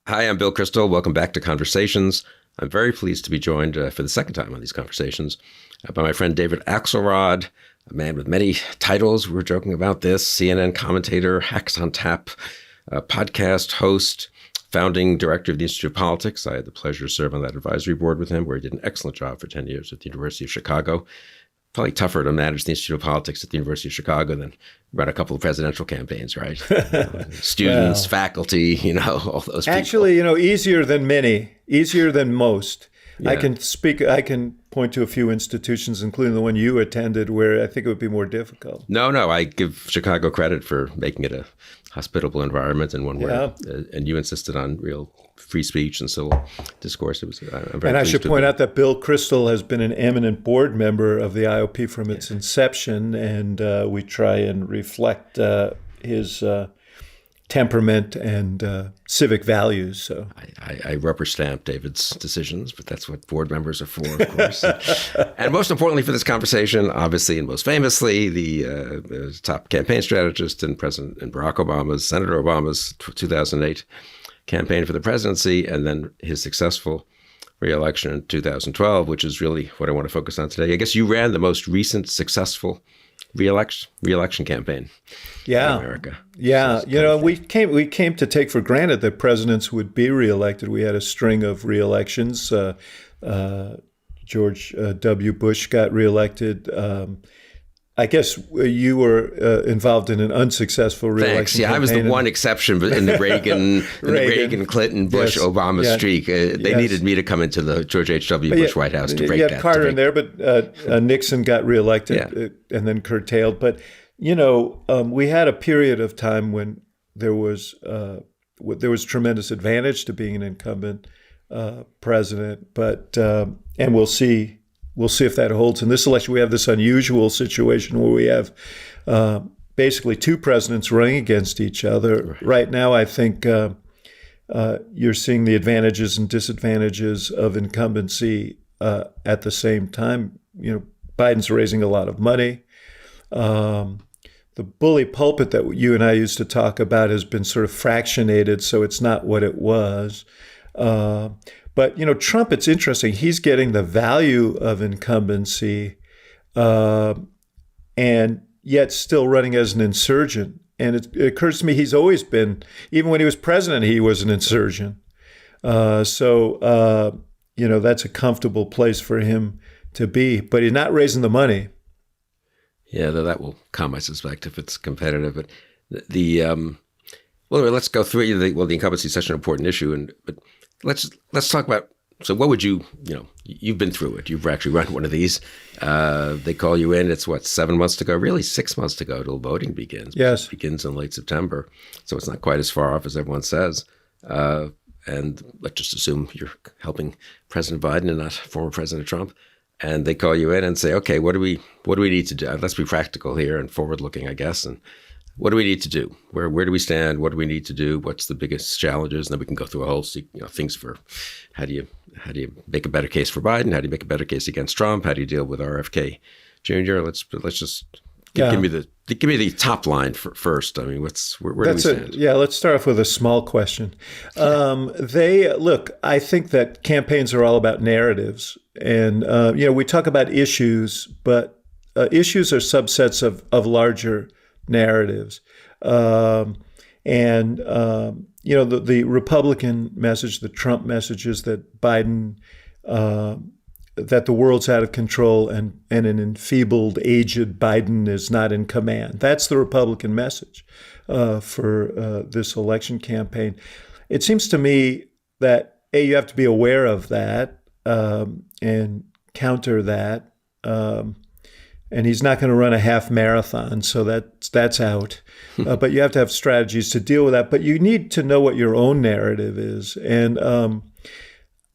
Hi, I'm Bill Crystal. Welcome back to Conversations. I'm very pleased to be joined for the second time on these conversations by my friend David Axelrod, a man with many titles. We're joking about this: CNN commentator, Hacks on Tap, podcast host, founding director of the Institute of Politics. I had the pleasure to serve on that advisory board with him, where he did an excellent job for 10 years at the University of Chicago. Probably tougher to manage the Institute of Politics at the University of Chicago than run a couple of presidential campaigns, right? Students, faculty, all those people. Actually, easier than many, easier than most. Yeah. I can point to a few institutions, including the one you attended, where I think it would be more difficult. No, I give Chicago credit for making it a hospitable environment and one where, and you insisted on real free speech and civil discourse. And I should point out that Bill Crystal has been an eminent board member of the IOP from its inception, and we try and reflect his temperament and civic values. So I rubber stamp David's decisions, but that's what board members are for, of course. And most importantly for this conversation, obviously and most famously, the top campaign strategist and Senator Obama's 2008 campaign for the presidency, and then his successful re-election in 2012, which is really what I want to focus on today. I guess you ran the most recent successful re-election campaign in America. Yeah. We came to take for granted that presidents would be re-elected. We had a string of re-elections. George W. Bush got re-elected. I guess you were involved in an unsuccessful re-election Thanks. Yeah, campaign. I was the one exception in the Reagan, Clinton, Bush, Obama streak. They needed me to come into the George H.W. Bush White House to break that. You had Carter in there, but Nixon got reelected and then curtailed. But, we had a period of time when there was tremendous advantage to being an incumbent president. But and we'll see. We'll see if that holds. In this election, we have this unusual situation where we have basically two presidents running against each other. Right now, I think you're seeing the advantages and disadvantages of incumbency at the same time. Biden's raising a lot of money. The bully pulpit that you and I used to talk about has been sort of fractionated, so it's not what it was. But, Trump, it's interesting. He's getting the value of incumbency and yet still running as an insurgent. And it occurs to me he's always been, even when he was president, he was an insurgent. So that's a comfortable place for him to be. But he's not raising the money. Yeah, though that will come, I suspect, if it's competitive. But let's go through the incumbency is such an important issue. But let's talk about, so what would you've been through it. You've actually run one of these. They call you in. It's 7 months to go, really 6 months to go till voting begins. Yes. It begins in late September. So it's not quite as far off as everyone says. And let's just assume you're helping President Biden and not former President Trump. And they call you in and say, okay, what do we need to do? Let's be practical here and forward looking, I guess. And what do we need to do? Where do we stand? What do we need to do? What's the biggest challenges? And then we can go through a whole things for how do you make a better case for Biden? How do you make a better case against Trump? How do you deal with RFK Jr.? Let's just give me the top line first. I mean, where do we stand? Let's start off with a small question. I think that campaigns are all about narratives, and we talk about issues, but issues are subsets of larger narratives. The Republican message, the Trump message is that Biden, that the world's out of control and an enfeebled, aged Biden is not in command. That's the Republican message for this election campaign. It seems to me that, you have to be aware of that and counter that. And he's not going to run a half marathon, so that's out. But you have to have strategies to deal with that. But you need to know what your own narrative is. And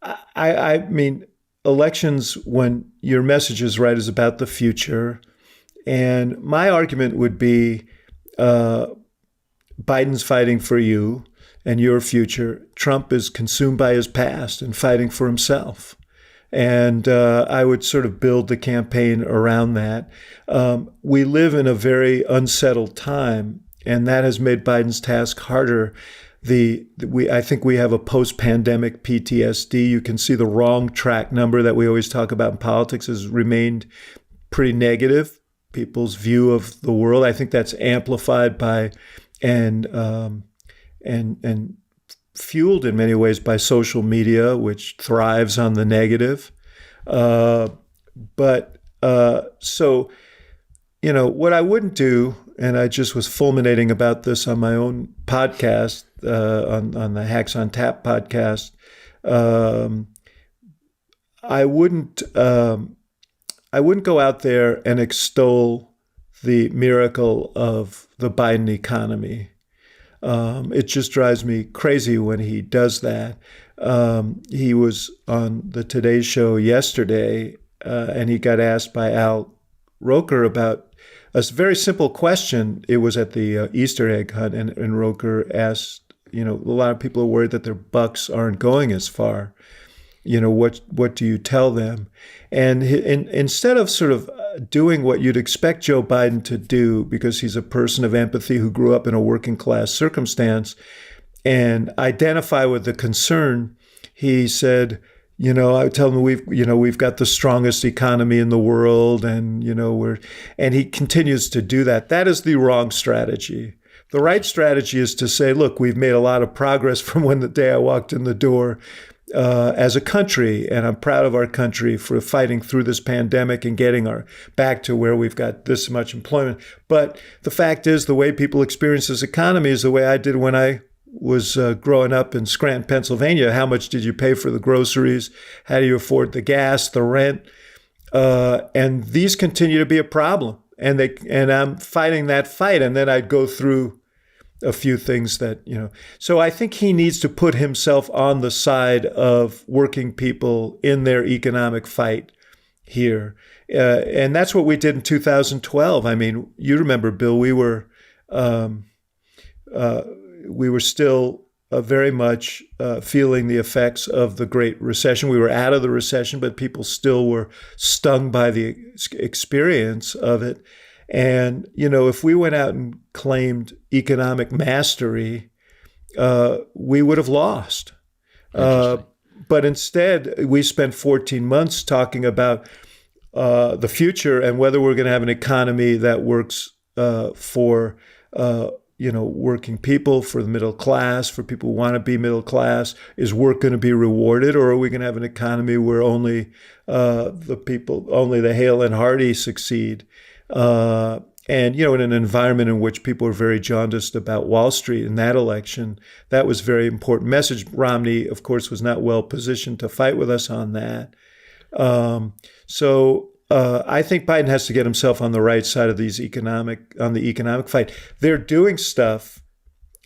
I mean, elections, when your message is right, is about the future. And my argument would be Biden's fighting for you and your future. Trump is consumed by his past and fighting for himself. And I would sort of build the campaign around that. We live in a very unsettled time, and that has made Biden's task harder. I think we have a post-pandemic PTSD. You can see the wrong track number that we always talk about in politics has remained pretty negative. People's view of the world. I think that's amplified by and fueled in many ways by social media, which thrives on the negative. So, what I wouldn't do, and I just was fulminating about this on my own podcast, on the Hacks on Tap podcast. I wouldn't go out there and extol the miracle of the Biden economy. It just drives me crazy when he does that. He was on the Today Show yesterday, and he got asked by Al Roker about a very simple question. It was at the Easter egg hunt, and Roker asked, a lot of people are worried that their bucks aren't going as far. What do you tell them? And instead of sort of doing what you'd expect Joe Biden to do, because he's a person of empathy who grew up in a working class circumstance, and identify with the concern, he said, I tell them we've got the strongest economy in the world, and and he continues to do that. That is the wrong strategy. The right strategy is to say, look, we've made a lot of progress from the day I walked in the door as a country, and I'm proud of our country for fighting through this pandemic and getting back to where we've got this much employment. But the fact is, the way people experience this economy is the way I did when I was growing up in Scranton, Pennsylvania. How much did you pay for the groceries? How do you afford the gas, the rent? And these continue to be a problem. And I'm fighting that fight. And then I'd go through a few things that, So I think he needs to put himself on the side of working people in their economic fight here. And that's what we did in 2012. I mean, you remember, Bill, we were still very much feeling the effects of the Great Recession. We were out of the recession, but people still were stung by the experience of it. And, if we went out and claimed economic mastery, we would have lost. But instead, we spent 14 months talking about the future and whether we're going to have an economy that works for working people, for the middle class, for people who want to be middle class. Is work going to be rewarded, or are we going to have an economy where only the hale and hearty succeed? And, in an environment in which people are very jaundiced about Wall Street in that election, that was a very important message. Romney, of course, was not well positioned to fight with us on that. I think Biden has to get himself on the right side of the economic fight. They're doing stuff,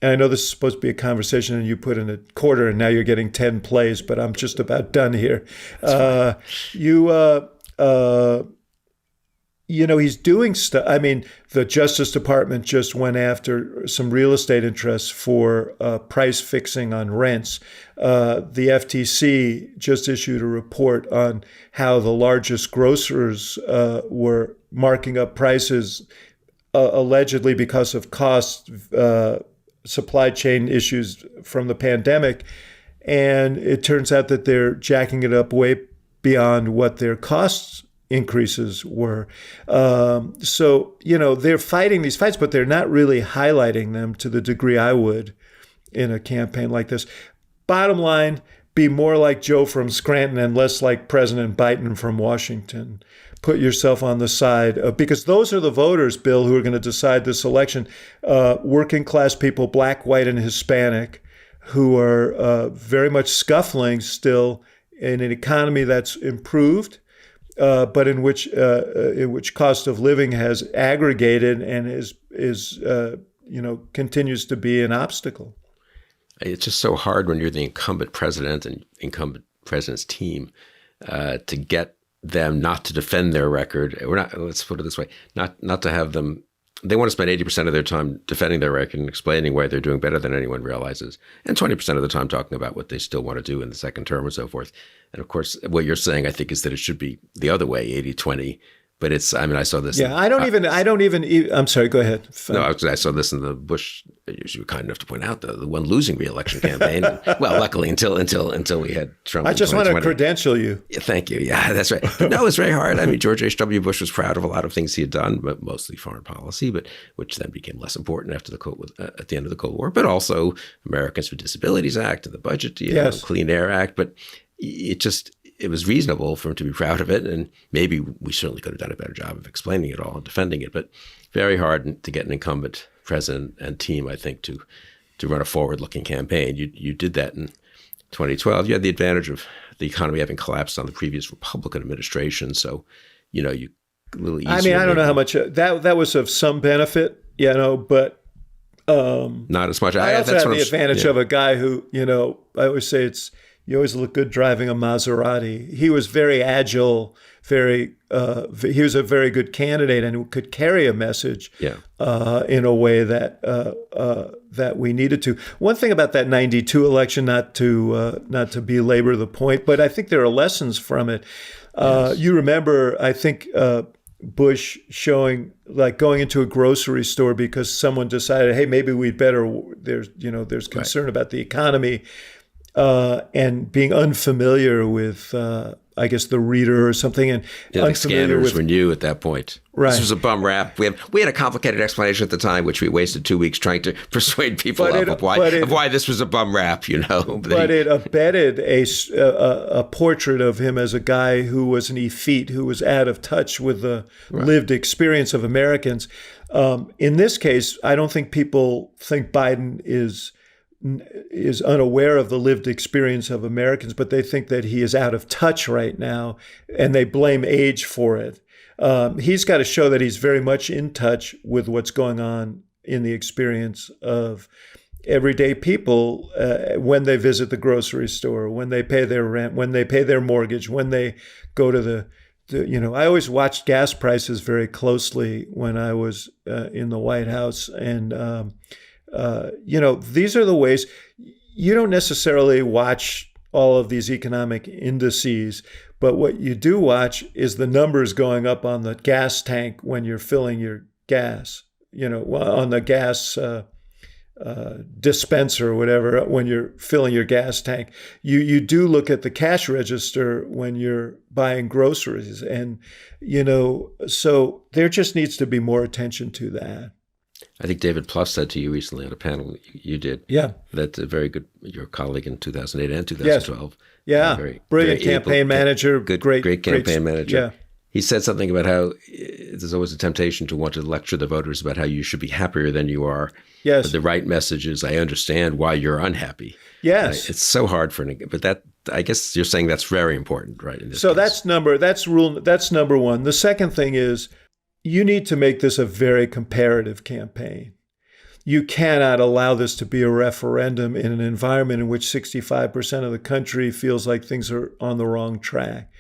and I know this is supposed to be a conversation, and you put in a quarter, and now you're getting 10 plays, but I'm just about done here. He's doing stuff. I mean, the Justice Department just went after some real estate interests for price fixing on rents. The FTC just issued a report on how the largest grocers were marking up prices allegedly because of cost, supply chain issues from the pandemic. And it turns out that they're jacking it up way beyond what their costs increases were. They're fighting these fights, but they're not really highlighting them to the degree I would in a campaign like this. Bottom line, be more like Joe from Scranton and less like President Biden from Washington. Put yourself on the side of, because those are the voters, Bill, who are going to decide this election. Working class people, Black, white, and Hispanic, who are very much scuffling still in an economy that's improved, but in which cost of living has aggregated and continues to be an obstacle. It's just so hard when you're the incumbent president and incumbent president's team to get them not to defend their record. Or not. Let's put it this way: not to have them. They want to spend 80% of their time defending their record and explaining why they're doing better than anyone realizes, and 20% of the time talking about what they still want to do in the second term and so forth. And of course, what you're saying, I think, is that it should be the other way, 80-20, But it's, I mean, I saw this. Yeah, I don't even, I'm sorry, go ahead. No, I saw this in the Bush, you were kind enough to point out, the one losing re-election campaign. Well, luckily until we had Trump. I just want to credential you. Yeah, thank you. Yeah, that's right. But no, it was very hard. I mean, George H.W. Bush was proud of a lot of things he had done, but mostly foreign policy, but which then became less important after at the end of the Cold War, but also Americans with Disabilities Act and the budget deal, yes. Clean Air Act. But it was reasonable for him to be proud of it. And maybe we certainly could have done a better job of explaining it all and defending it, but very hard to get an incumbent president and team, I think, to run a forward-looking campaign. You did that in 2012. You had the advantage of the economy having collapsed on the previous Republican administration. So, you a little easier. I mean, I don't know how much that was of some benefit, but not as much. I also had the advantage of a guy who, I always say you always look good driving a Maserati. He was very agile, he was a very good candidate and could carry a message in a way that we needed to. One thing about that 92 election, not to belabor the point, but I think there are lessons from it. Yes. You remember, I think, Bush showing, like, going into a grocery store because someone decided, hey, maybe we'd better, there's concern about the economy. And being unfamiliar with, I guess, the reader or something, and the scanners were new at that point. Right. This was a bum rap. We had a complicated explanation at the time, which we wasted 2 weeks trying to persuade people of why this was a bum rap. But it abetted a portrait of him as a guy who was an effete, who was out of touch with the lived experience of Americans. In this case, I don't think people think Biden is unaware of the lived experience of Americans, but they think that he is out of touch right now, and they blame age for it. He's got to show that he's very much in touch with what's going on in the experience of everyday people when they visit the grocery store, when they pay their rent, when they pay their mortgage, when they go to I always watched gas prices very closely when I was in the White House, and these are the ways. You don't necessarily watch all of these economic indices, but what you do watch is the numbers going up on the gas tank when you're filling your gas, on the gas dispenser or whatever, when you're filling your gas tank. You do look at the cash register when you're buying groceries. And, so there just needs to be more attention to that. I think David Plouffe said to you recently on a panel you did, that very good, your colleague in 2008 and 2012. Yes. Yeah, brilliant campaign manager, great campaign manager. Yeah. He said something about how there's always a temptation to want to lecture the voters about how you should be happier than you are. Yes. But the right message is, I understand why you're unhappy. Yes. It's so hard but that, I guess you're saying that's very important, right? In this so case. that's number one. The second thing is, you need to make this a very comparative campaign. You cannot allow this to be a referendum in an environment in which 65% of the country feels like things are on the wrong track.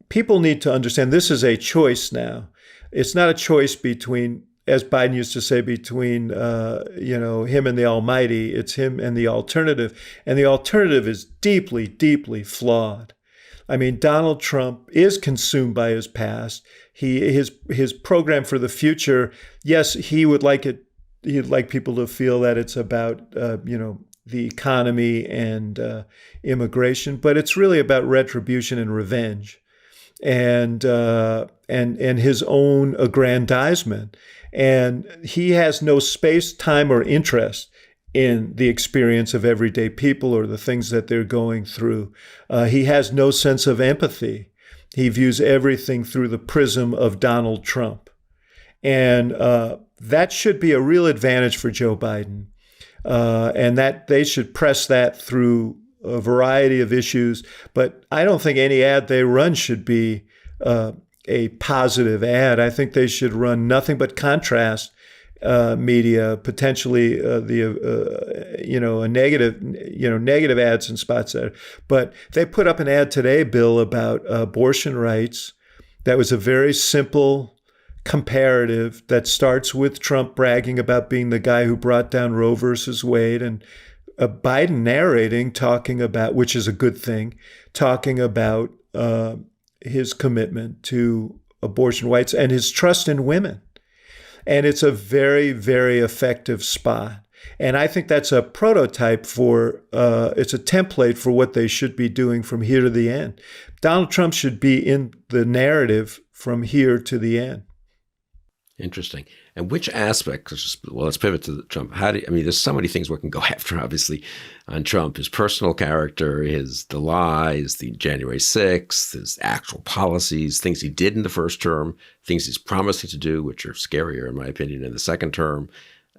People need to understand this is a choice now. It's not a choice between, as Biden used to say, between him and the Almighty. It's him and the alternative. And the alternative is deeply, deeply flawed. I mean, Donald Trump is consumed by his past. His program for the future, yes, he'd like people to feel that it's about the economy and immigration, but it's really about retribution and revenge, and his own aggrandizement. And he has no space, time, or interest in the experience of everyday people or the things that they're going through. He has no sense of empathy. He views everything through the prism of Donald Trump. And that should be a real advantage for Joe Biden. And that they should press that through a variety of issues. But I don't think any ad they run should be a positive ad. I think they should run nothing but contrast media, potentially a negative ads and spots there. But they put up an ad today, Bill, about abortion rights. That was a very simple comparative that starts with Trump bragging about being the guy who brought down Roe versus Wade, and Biden narrating, talking about, which is a good thing, talking about his commitment to abortion rights and his trust in women. And it's a very, very effective spot. And I think that's a prototype it's a template for what they should be doing from here to the end. Donald Trump should be in the narrative from here to the end. Interesting. And which aspects, well, let's pivot to Trump. There's so many things we can go after, obviously, on Trump. His personal character, the lies, the January 6th, his actual policies, things he did in the first term, things he's promising to do, which are scarier, in my opinion, in the second term.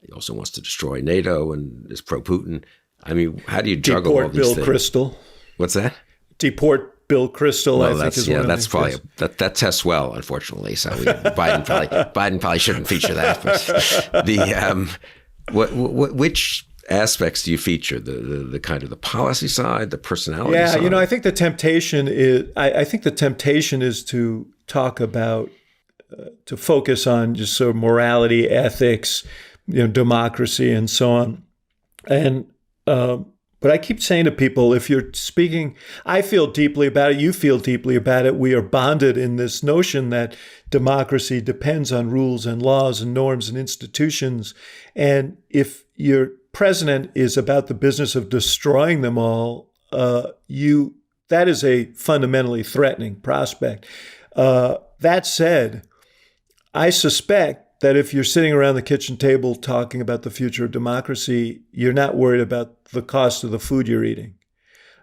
He also wants to destroy NATO and is pro-Putin. I mean, how do you juggle all these things? Deport Bill Kristol. What's that? Deport Bill Kristol, well, I think is one of that's probably that tests well, unfortunately. So Biden probably shouldn't feature that. But which aspects do you feature? The kind of the policy side, the personality side? Yeah, I think the temptation is to talk about to focus on just sort of morality, ethics, democracy, and so on, and. But I keep saying to people, if you're speaking, I feel deeply about it, you feel deeply about it. We are bonded in this notion that democracy depends on rules and laws and norms and institutions. And if your president is about the business of destroying them all, that is a fundamentally threatening prospect. That said, I suspect that if you're sitting around the kitchen table talking about the future of democracy, you're not worried about the cost of the food you're eating.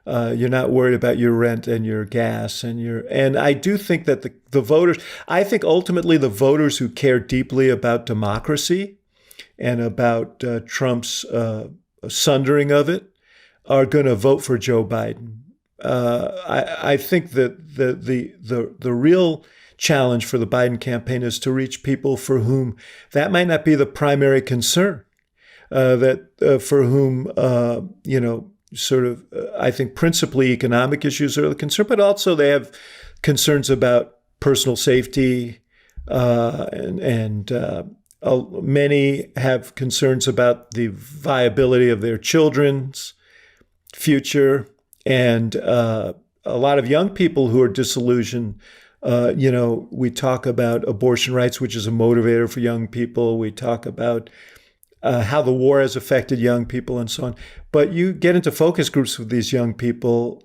You're not worried about your rent and your gas and I do think that the voters, I think ultimately the voters who care deeply about democracy and about Trump's sundering of it are going to vote for Joe Biden. I think that the real challenge for the Biden campaign is to reach people for whom that might not be the primary concern, for whom, I think principally economic issues are the concern, but also they have concerns about personal safety, and many have concerns about the viability of their children's future, and a lot of young people who are disillusioned. We talk about abortion rights, which is a motivator for young people. We talk about how the war has affected young people and so on. But you get into focus groups with these young people,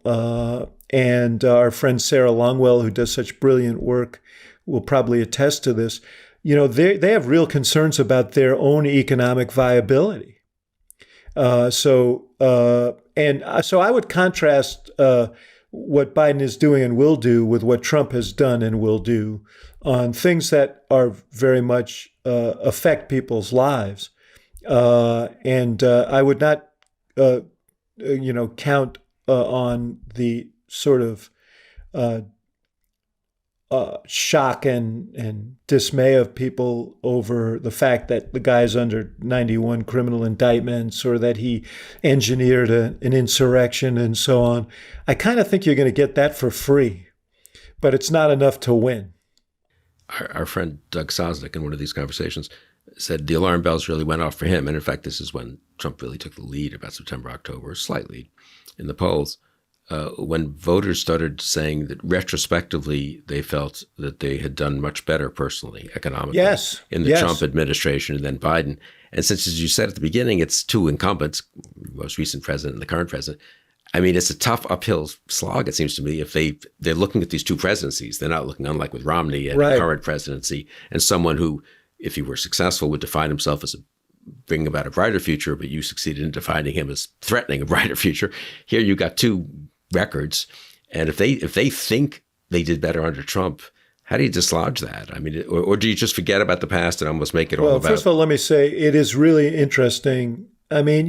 and our friend Sarah Longwell, who does such brilliant work, will probably attest to this. They have real concerns about their own economic viability. So I would contrast what Biden is doing and will do with what Trump has done and will do on things that are very much affect people's lives. And I would not, count on the sort of shock and dismay of people over the fact that the guy's under 91 criminal indictments or that he engineered an insurrection and so on. I kind of think you're going to get that for free, but it's not enough to win. Our friend Doug Sosnick in one of these conversations said the alarm bells really went off for him. And in fact, this is when Trump really took the lead about September, October, slightly in the polls. When voters started saying that retrospectively they felt that they had done much better personally, economically, in the Trump administration and then Biden. And since, as you said at the beginning, it's two incumbents, most recent president and the current president, I mean, it's a tough uphill slog, it seems to me, if they're looking at these two presidencies. They're not looking, unlike with Romney and the current presidency, and someone who, if he were successful, would define himself as bringing about a brighter future, but you succeeded in defining him as threatening a brighter future. Here you got two records, and if they think they did better under Trump, how do you dislodge that? I mean, or do you just forget about the past and almost make it all about? Well, first of all, let me say it is really interesting. I mean,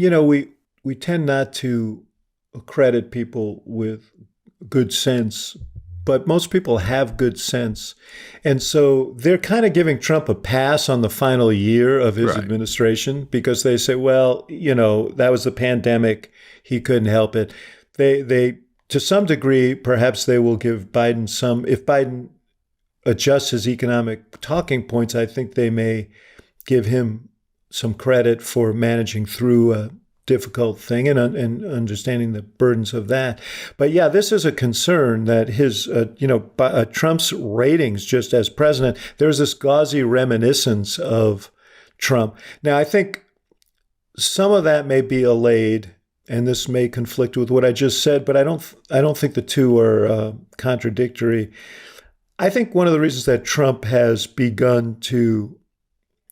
we tend not to credit people with good sense, but most people have good sense, and so they're kind of giving Trump a pass on the final year of his administration because they say, well, that was the pandemic, he couldn't help it. They to some degree, perhaps they will give Biden some, if Biden adjusts his economic talking points, I think they may give him some credit for managing through a difficult thing, and understanding the burdens of that. But yeah, this is a concern that his, Trump's ratings just as president, there's this gauzy reminiscence of Trump. Now, I think some of that may be allayed, and this may conflict with what I just said, but I don't think the two are contradictory. I think one of the reasons that Trump has begun to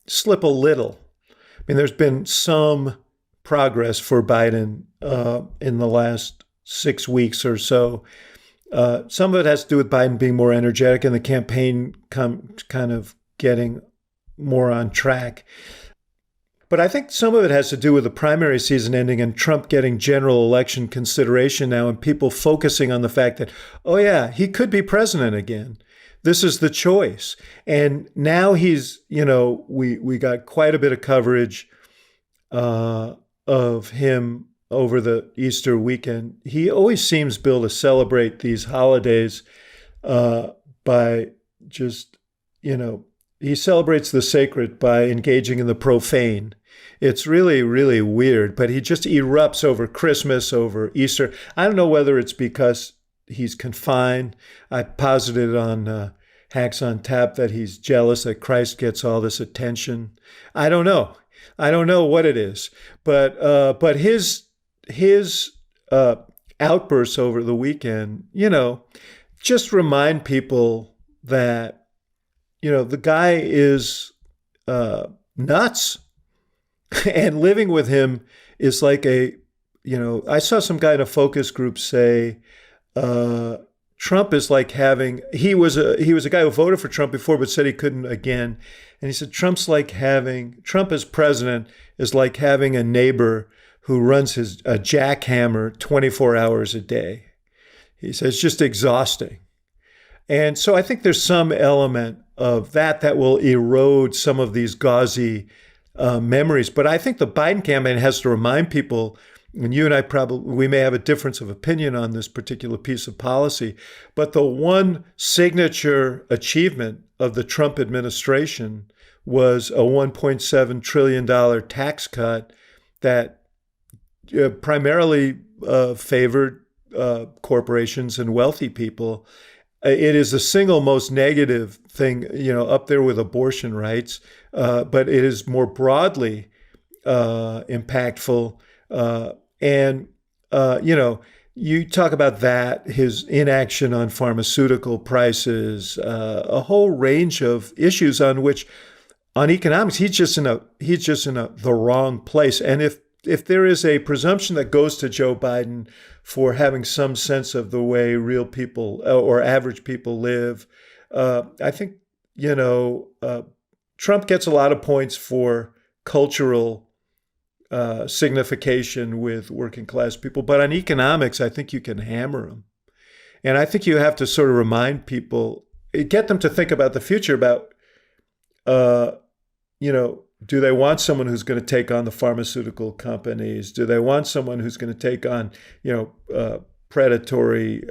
slip a little, I mean, there's been some progress for Biden in the last 6 weeks or so. Some of it has to do with Biden being more energetic and the campaign kind of getting more on track. But I think some of it has to do with the primary season ending and Trump getting general election consideration now, and people focusing on the fact that, oh yeah, he could be president again. This is the choice. And now he's, we got quite a bit of coverage of him over the Easter weekend. He always seems, Bill, to celebrate these holidays by just, he celebrates the sacred by engaging in the profane. It's really, really weird, but he just erupts over Christmas, over Easter. I don't know whether it's because he's confined. I posited on Hacks on Tap that he's jealous that Christ gets all this attention. I don't know. I don't know what it is, but his outbursts over the weekend, just remind people that, the guy is nuts, and living with him is like I saw some guy in a focus group say, Trump is like he was a guy who voted for Trump before but said he couldn't again. And he said, Trump as president is like having a neighbor who runs a jackhammer 24 hours a day. He says, it's just exhausting. And so I think there's some element of that will erode some of these gauzy memories. But I think the Biden campaign has to remind people, and you and I we may have a difference of opinion on this particular piece of policy, but the one signature achievement of the Trump administration was a $1.7 trillion tax cut that primarily favored corporations and wealthy people. It is the single most negative thing, up there with abortion rights, but it is more broadly impactful. You talk about that, his inaction on pharmaceutical prices, a whole range of issues on economics, he's just in the wrong place. And if there is a presumption that goes to Joe Biden for having some sense of the way real people or average people live, I think, Trump gets a lot of points for cultural signification with working class people. But on economics, I think you can hammer him. And I think you have to sort of remind people, get them to think about the future, about, do they want someone who's going to take on the pharmaceutical companies? Do they want someone who's going to take on, predatory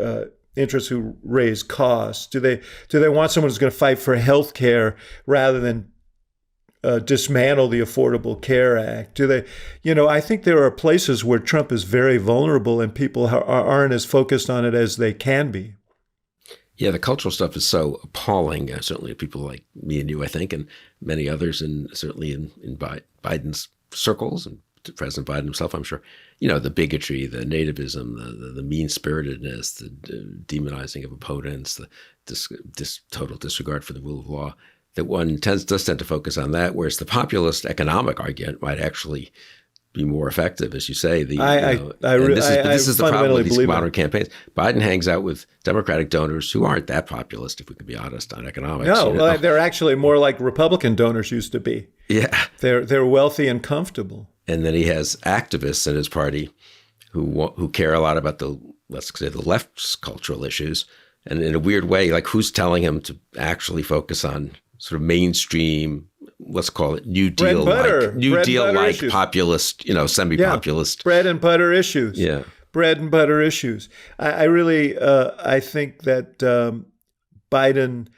interests who raise costs? Do they want someone who's going to fight for health care rather than dismantle the Affordable Care Act? I think there are places where Trump is very vulnerable and people aren't as focused on it as they can be. Yeah, the cultural stuff is so appalling, certainly to people like me and you, I think, and many others, and certainly in Biden's circles, and to President Biden himself, I'm sure. The bigotry, the nativism, the mean-spiritedness, the demonizing of opponents, the total disregard for the rule of law, that one does tend to focus on that, whereas the populist economic argument might actually be more effective, as you say. This is the problem with these modern campaigns. Biden hangs out with Democratic donors who aren't that populist, if we can be honest, on economics. No, they're actually more like Republican donors used to be. Yeah, they're wealthy and comfortable. And then he has activists in his party who care a lot about the left's cultural issues, and in a weird way, like who's telling him to actually focus on sort of mainstream, let's call it New Deal like populist, semi-populist. Yeah. Bread and butter issues. Yeah. Bread and butter issues. I really, I think that Biden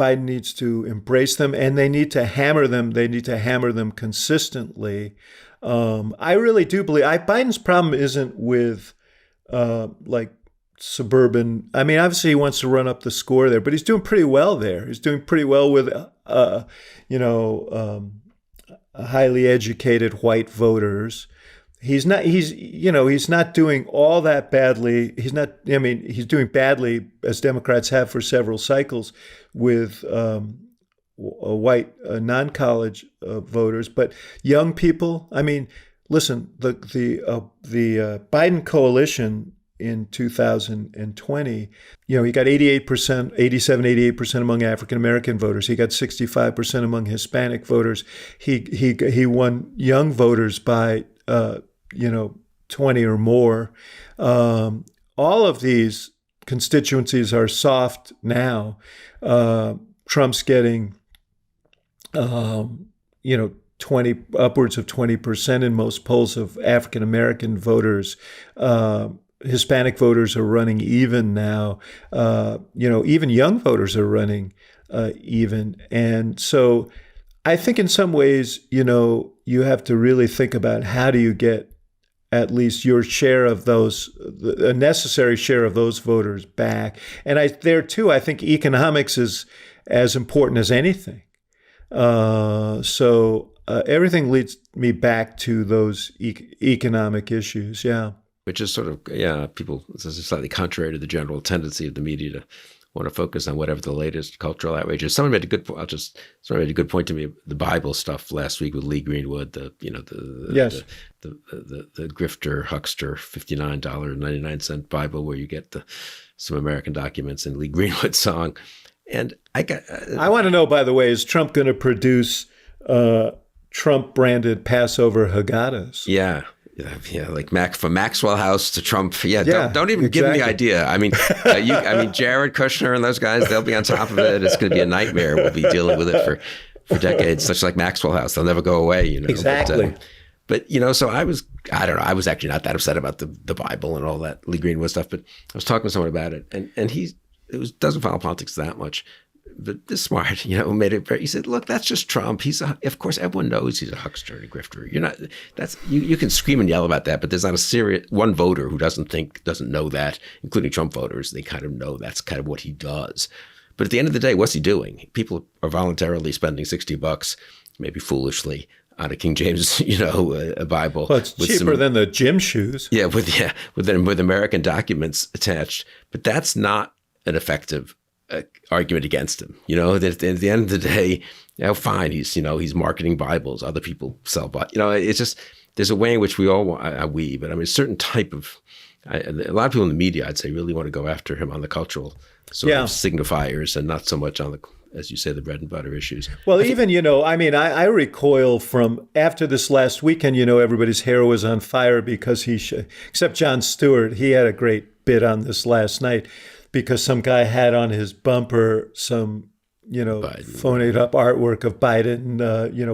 needs to embrace them, and they need to hammer them. They need to hammer them consistently. I really do believe Biden's problem isn't with like suburban. I mean, obviously he wants to run up the score there, but he's doing pretty well there. He's doing pretty well with, highly educated white voters. He's not doing all that badly. He's doing badly, as Democrats have for several cycles, with white non-college voters. But young people, I mean, listen, the Biden coalition in 2020, he got 88% among African-American voters. He got 65% among Hispanic voters. He won young voters by 20 or more. All of these constituencies are soft now. Trump's getting, upwards of 20% in most polls of African-American voters. Hispanic voters are running even now. Even young voters are running even. And so I think in some ways, you have to really think about how do you get at least your share of those, a necessary share of those voters back. And I think economics is as important as anything. So everything leads me back to those economic issues. Yeah. Which is sort of, people, this is slightly contrary to the general tendency of the media to want to focus on whatever the latest cultural outrage is. Someone made a good point. Someone made a good point to me. The Bible stuff last week with Lee Greenwood, the grifter, huckster, $59.99 Bible where you get some American documents and Lee Greenwood song. And I want to know, by the way, is Trump going to produce Trump-branded Passover Haggadahs? Yeah, like from Maxwell House to Trump. Yeah, don't even give me the idea. I mean, Jared Kushner and those guys, they'll be on top of it. It's going to be a nightmare. We'll be dealing with it for decades, such like Maxwell House. They'll never go away, Exactly. But so I was actually not that upset about the Bible and all that Lee Greenwood stuff, but I was talking to someone about it, and he doesn't follow politics that much. But this smart, made it very, he said, look, that's just Trump. Of course, everyone knows he's a huckster and a grifter. You can scream and yell about that, but there's not one voter who doesn't know that, including Trump voters. They kind of know that's kind of what he does. But at the end of the day, what's he doing? People are voluntarily spending $60, maybe foolishly, on a King James, a Bible. Well, it's cheaper than the gym shoes. Yeah, with American documents attached. But that's not an effective argument against him. That at the end of the day, fine, he's marketing Bibles. Other people sell Bibles. It's just, there's a way in which we all want, but I mean, a certain type of, a lot of people in the media, I'd say, really want to go after him on the cultural sort of signifiers and not so much on the, as you say, the bread and butter issues. Well, I recoil from after this last weekend, everybody's hair was on fire because except Jon Stewart, he had a great bit on this last night because some guy had on his bumper some, phoned up artwork of Biden,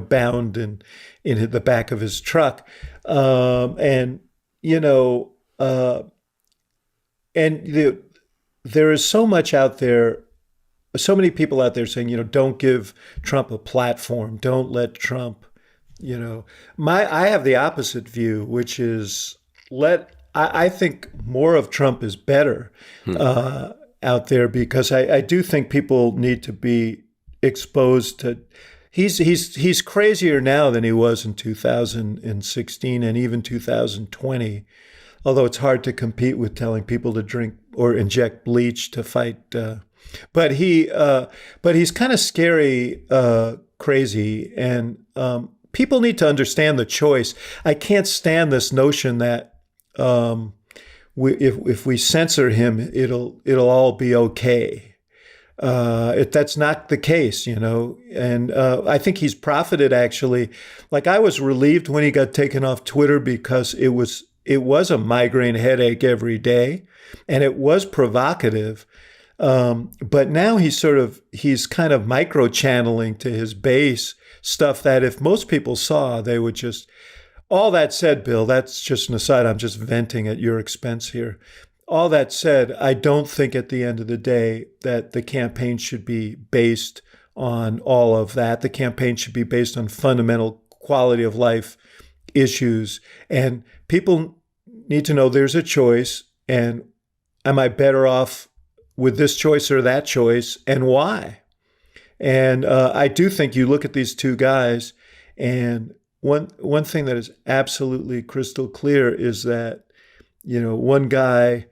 bound in the back of his truck. There is so much out there, so many people out there saying, don't give Trump a platform. Don't let Trump, I have the opposite view, which is I think more of Trump is better out there because I do think people need to be exposed to. He's crazier now than he was in 2016 and even 2020. Although it's hard to compete with telling people to drink or inject bleach to fight. But he's kind of scary, crazy, and people need to understand the choice. I can't stand this notion that. If we censor him, it'll all be okay. That's not the case, And I think he's profited actually. Like I was relieved when he got taken off Twitter because it was a migraine headache every day, and it was provocative. But now he's kind of micro-channeling to his base stuff that if most people saw, they would just. All that said, Bill, that's just an aside. I'm just venting at your expense here. All that said, I don't think at the end of the day that the campaign should be based on all of that. The campaign should be based on fundamental quality of life issues. And people need to know there's a choice. And am I better off with this choice or that choice, and why? And I do think you look at these two guys, and one thing that is absolutely crystal clear is that, one guy,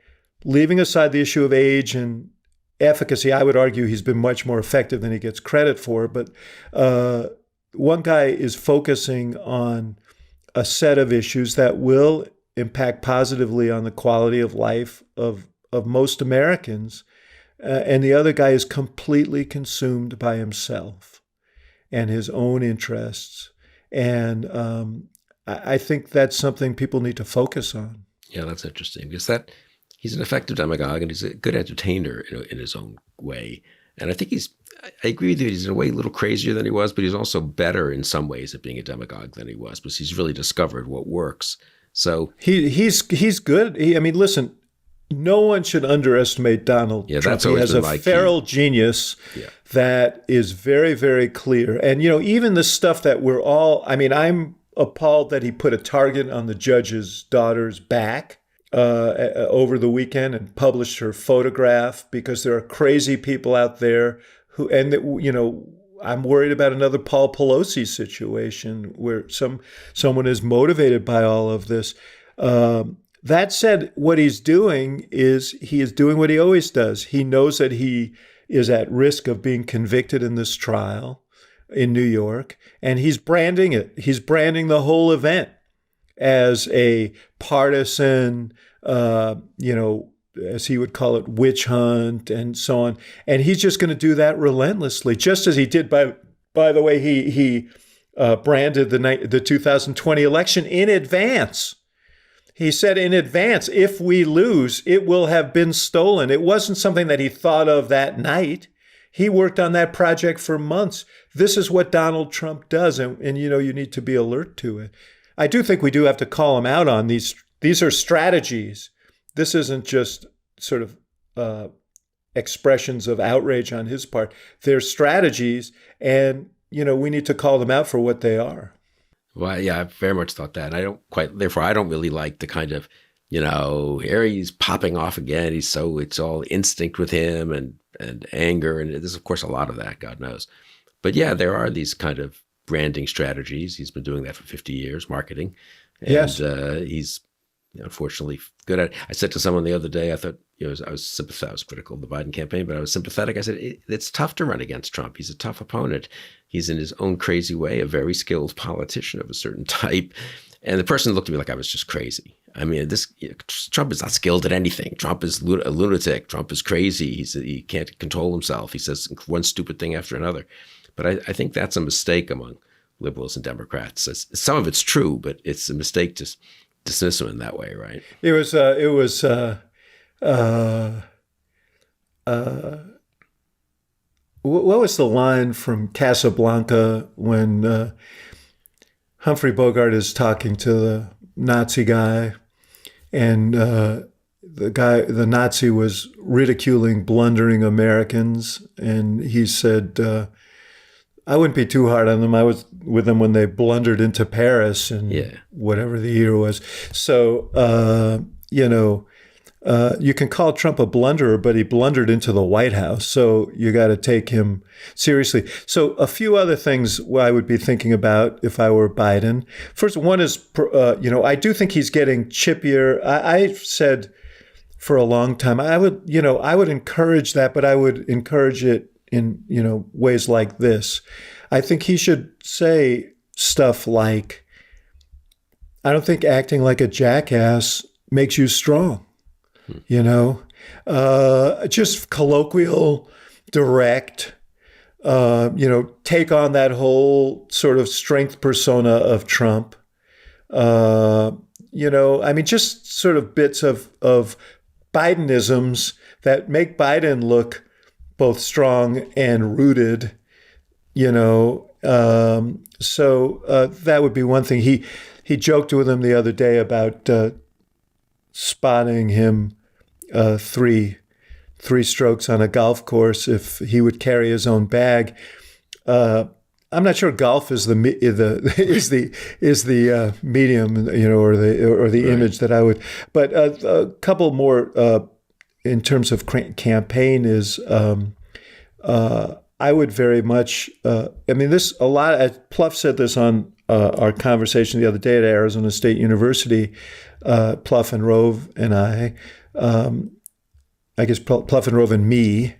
leaving aside the issue of age and efficacy, I would argue he's been much more effective than he gets credit for. But one guy is focusing on a set of issues that will impact positively on the quality of life of most Americans. And the other guy is completely consumed by himself and his own interests. And I think that's something people need to focus on. Yeah, that's interesting, because he's an effective demagogue, and he's a good entertainer in his own way. And I think I agree with you, he's in a way a little crazier than he was, but he's also better in some ways at being a demagogue than he was, because he's really discovered what works. So he's good. Listen, no one should underestimate Donald Trump. That's he always has been a feral genius that is very, very clear. And, even the stuff that we're all, I'm appalled that he put a target on the judge's daughter's back over the weekend and published her photograph, because there are crazy people out there who, I'm worried about another Paul Pelosi situation where someone is motivated by all of this. That said, what he's doing is he is doing what he always does. He knows that he is at risk of being convicted in this trial in New York, and he's branding it. He's branding the whole event as a partisan, as he would call it, witch hunt and so on. And he's just going to do that relentlessly, just as he did, by the way, he branded the 2020 election in advance. He said in advance, if we lose, it will have been stolen. It wasn't something that he thought of that night. He worked on that project for months. This is what Donald Trump does, and you need to be alert to it. I do think we do have to call him out on these. These are strategies. This isn't just sort of expressions of outrage on his part. They're strategies, and we need to call them out for what they are. Well, yeah, I very much thought that. And I don't really like the kind of, here he's popping off again. It's all instinct with him and anger. And there's, of course, a lot of that, God knows. But yeah, there are these kind of branding strategies. He's been doing that for 50 years, marketing. And yes. He's unfortunately good at it. I said to someone the other day, I thought, I was sympathetic. I was critical of the Biden campaign, but I was sympathetic. I said, it's tough to run against Trump. He's a tough opponent. He's in his own crazy way, a very skilled politician of a certain type. And the person looked at me like I was just crazy. Trump is not skilled at anything. Trump is a lunatic. Trump is crazy. He can't control himself. He says one stupid thing after another. But I think that's a mistake among liberals and Democrats. Some of it's true, but it's a mistake to dismiss him in that way, right? It was what was the line from Casablanca when Humphrey Bogart is talking to the Nazi guy, and the Nazi was ridiculing blundering Americans, and he said, I wouldn't be too hard on them. I was with them when they blundered into Paris and whatever the year was. So, you can call Trump a blunderer, but he blundered into the White House. So you got to take him seriously. So a few other things I would be thinking about if I were Biden. First, one is, I do think he's getting chippier. I said for a long time, I would encourage that, but I would encourage it in, ways like this. I think he should say stuff like, I don't think acting like a jackass makes you strong. Just colloquial, direct, take on that whole sort of strength persona of Trump. Just sort of bits of Bidenisms that make Biden look both strong and rooted, so that would be one thing. He joked with him the other day about spotting him three strokes on a golf course if he would carry his own bag. I'm not sure golf is the medium, or the image that I would. But a couple more in terms of campaign is I would very much. This a lot. Pluff said this on our conversation the other day at Arizona State University. Pluff and Rove and I guess Pluff and Rove and me.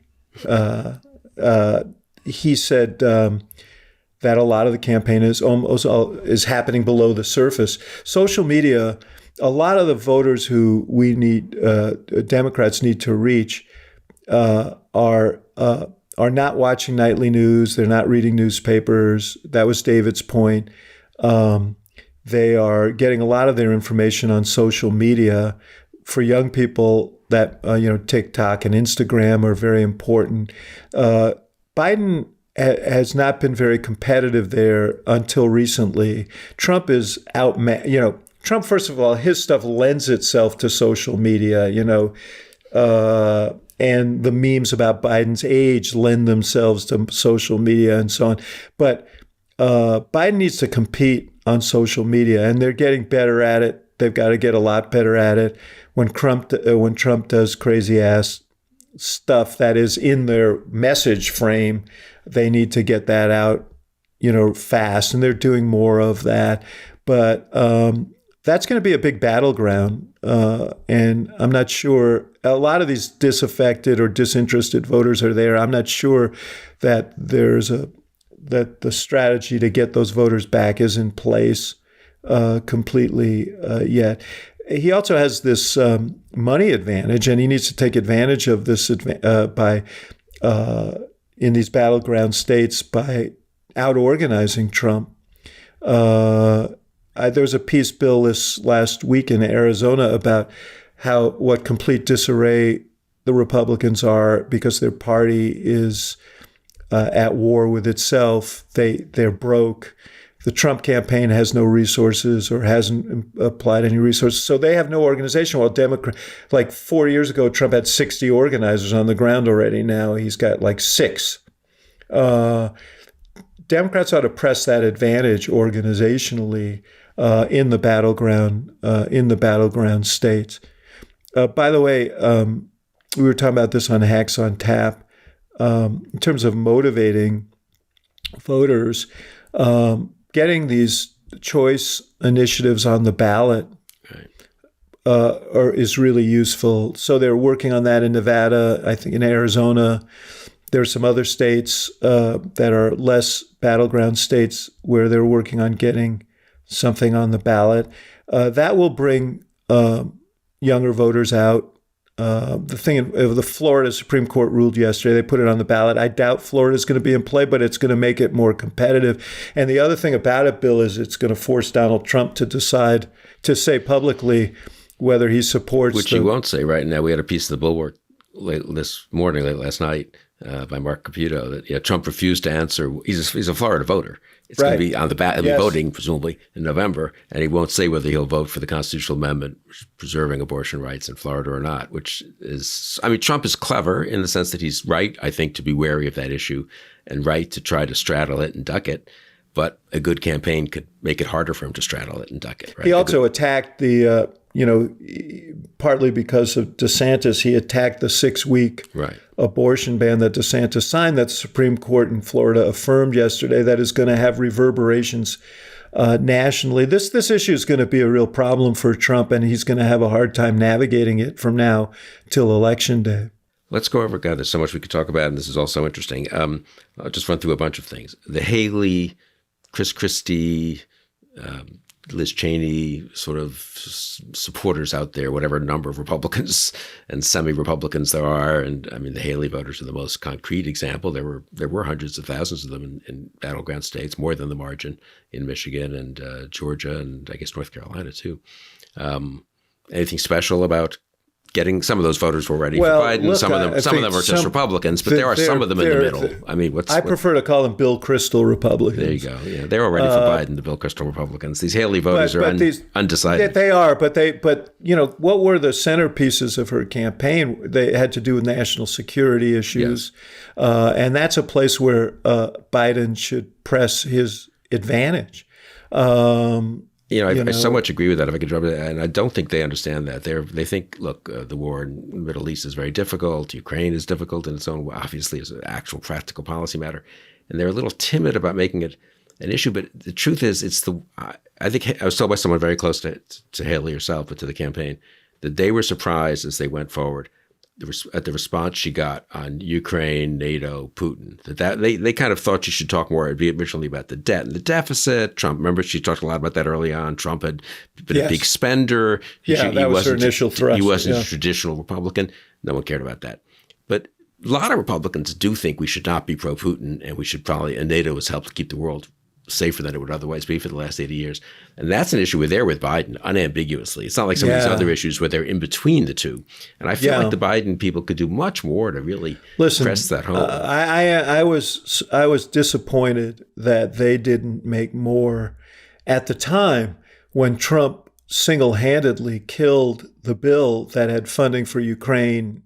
He said that a lot of the campaign is happening below the surface. Social media, a lot of the voters who Democrats need to reach are not watching nightly news. They're not reading newspapers. That was David's point. They are getting a lot of their information on social media. For young people, that TikTok and Instagram are very important. Biden has not been very competitive there until recently. Trump is Trump, first of all, his stuff lends itself to social media, and the memes about Biden's age lend themselves to social media and so on. But Biden needs to compete on social media, and they're getting better at it. They've got to get a lot better at it. When Trump does crazy ass stuff that is in their message frame, they need to get that out, fast, and they're doing more of that. But that's going to be a big battleground, and I'm not sure. A lot of these disaffected or disinterested voters are there. I'm not sure that that the strategy to get those voters back is in place completely yet. He also has this money advantage, and he needs to take advantage of this in these battleground states by out-organizing Trump. There was a peace bill this last week in Arizona about what complete disarray the Republicans are because their party is at war with itself. They're broke. The Trump campaign has no resources or hasn't applied any resources. So they have no organization. While like 4 years ago, Trump had 60 organizers on the ground already. Now he's got like 6. Democrats ought to press that advantage organizationally in the battleground states. By the way, we were talking about this on Hacks on Tap. In terms of motivating voters, getting these choice initiatives on the ballot is really useful. So they're working on that in Nevada, I think in Arizona. There are some other states that are less battleground states where they're working on getting something on the ballot. That will bring younger voters out. The thing of the Florida Supreme Court ruled yesterday, they put it on the ballot. I doubt Florida's going to be in play, but it's going to make it more competitive. And the other thing about it, Bill, is it's going to force Donald Trump to decide to say publicly whether he supports. Which he won't say right now. We had a piece of the Bulwark late last night by Mark Caputo that Trump refused to answer. He's a Florida voter. It's going to be on the ballot. He'll be voting presumably in November, and he won't say whether he'll vote for the constitutional amendment preserving abortion rights in Florida or not. Which is, Trump is clever in the sense that he's right, I think, to be wary of that issue, and right to try to straddle it and duck it. But a good campaign could make it harder for him to straddle it and duck it. Right? He also attacked the, partly because of DeSantis, he attacked the 6-week abortion ban that DeSantis signed that the Supreme Court in Florida affirmed yesterday that is going to have reverberations nationally. This issue is going to be a real problem for Trump, and he's going to have a hard time navigating it from now till Election Day. Let's go over, God, there's so much we could talk about, and this is all so interesting. I'll just run through a bunch of things. The Haley, Chris Christie, Liz Cheney sort of supporters out there, whatever number of Republicans and semi-Republicans there are. And the Haley voters are the most concrete example. There were hundreds of thousands of them in battleground states, more than the margin in Michigan and Georgia and I guess North Carolina too. Anything special about getting some of those voters were ready Well, for Biden. look, some of them are just Republicans, but there are some of them in the middle. I mean, I prefer to call them Bill Kristol Republicans. There you go. Yeah, they're all ready for Biden, the Bill Kristol Republicans. These Haley voters are undecided. They are, but what were the centerpieces of her campaign? They had to do with national security issues, yes. And that's a place where Biden should press his advantage. I so much agree with that. If I could drop it, and I don't think they understand that. They think, look, the war in the Middle East is very difficult. Ukraine is difficult in its own, obviously, as an actual practical policy matter, and they're a little timid about making it an issue. But the truth is, I think I was told by someone very close to Haley herself, but to the campaign, that they were surprised as they went forward at the response she got on Ukraine, NATO, Putin. That they kind of thought she should talk more originally about the debt and the deficit. Trump, remember, she talked a lot about that early on. Trump had been a big spender. That was her initial thrust. He wasn't a traditional Republican. No one cared about that. But a lot of Republicans do think we should not be pro-Putin, and we should and NATO has helped keep the world safer than it would otherwise be for the last 80 years. And that's an issue we're there with Biden, unambiguously. It's not like some of these other issues where they're in between the two. And I feel like the Biden people could do much more to really press that home. I was disappointed that they didn't make more at the time when Trump single-handedly killed the bill that had funding for Ukraine,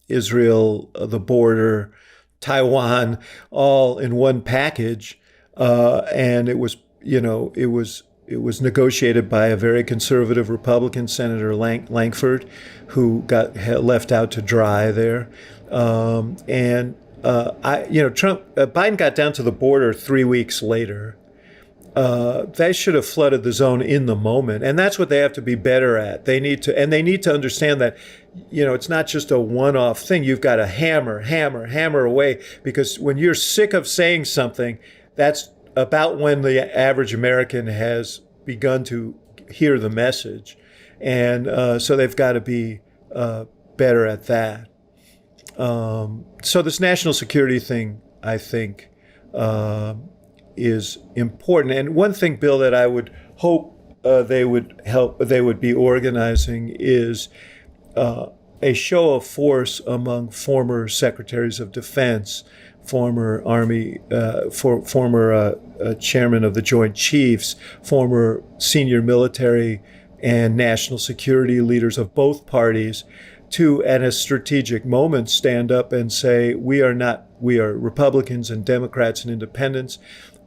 Israel, the border, Taiwan, all in one package. And it was negotiated by a very conservative Republican, Senator Lankford, who got left out to dry there. Biden got down to the border 3 weeks later. They should have flooded the zone in the moment, and that's what they have to be better at. They need to understand that, it's not just a one-off thing. You've got to hammer away, because when you're sick of saying something, that's about when the average American has begun to hear the message. And so they've got to be better at that. So this national security thing, I think, is important. And one thing, Bill, that I would hope they would be organizing is a show of force among former secretaries of defense, former Army, former chairman of the Joint Chiefs, former senior military and national security leaders of both parties, to, at a strategic moment, stand up and say, we are Republicans and Democrats and independents.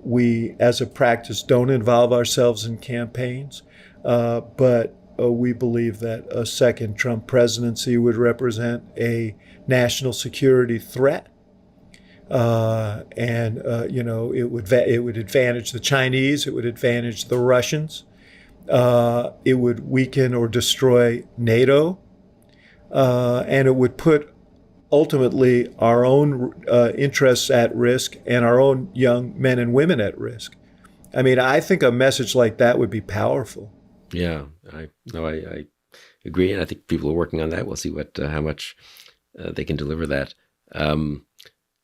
We, as a practice, don't involve ourselves in campaigns, but we believe that a second Trump presidency would represent a national security threat. It would advantage the Chinese, it would advantage the Russians, it would weaken or destroy NATO, and it would put ultimately our own interests at risk and our own young men and women at risk. I mean, I think a message like that would be powerful. Yeah, I agree, and I think people are working on that. We'll see how much they can deliver that.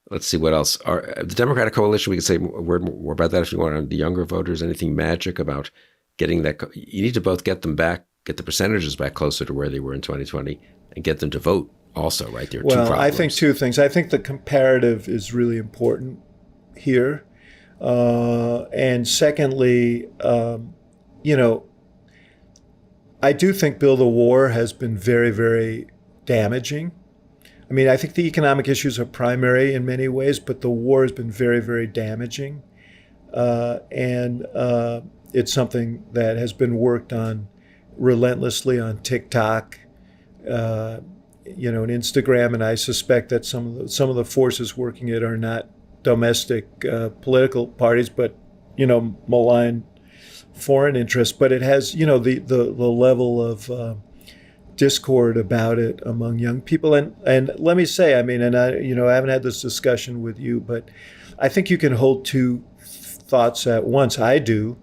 Let's see what else. The Democratic coalition, we can say more about that if you want. On the younger voters, anything magic about getting that? You need to both get them back, get the percentages back closer to where they were in 2020, and get them to vote also, right? There are two problems. I think two things. I think the comparative is really important here. And secondly, I do think, Bill, the war has been very, very damaging. I mean, I think the economic issues are primary in many ways, but the war has been very, very damaging. And it's something that has been worked on relentlessly on TikTok, and Instagram. And I suspect that some of the forces working it are not domestic political parties, but, malign foreign interests. But it has, the level of discord about it among young people. And let me say, I mean, and I haven't had this discussion with you, but I think you can hold two thoughts at once. I do.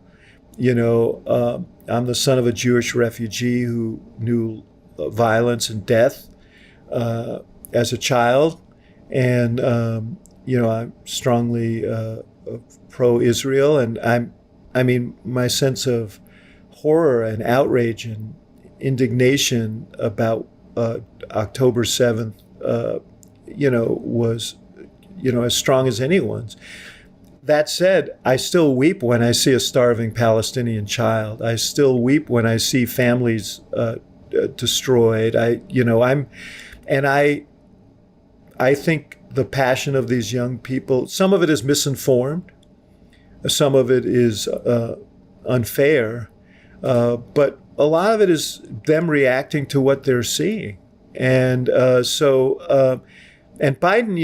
I'm the son of a Jewish refugee who knew violence and death as a child. And, I'm strongly pro-Israel. And my sense of horror and outrage and indignation about October 7th, was, as strong as anyone's. That said, I still weep when I see a starving Palestinian child. I still weep when I see families destroyed. I think the passion of these young people, some of it is misinformed, some of it is unfair, but a lot of it is them reacting to what they're seeing. And and Biden,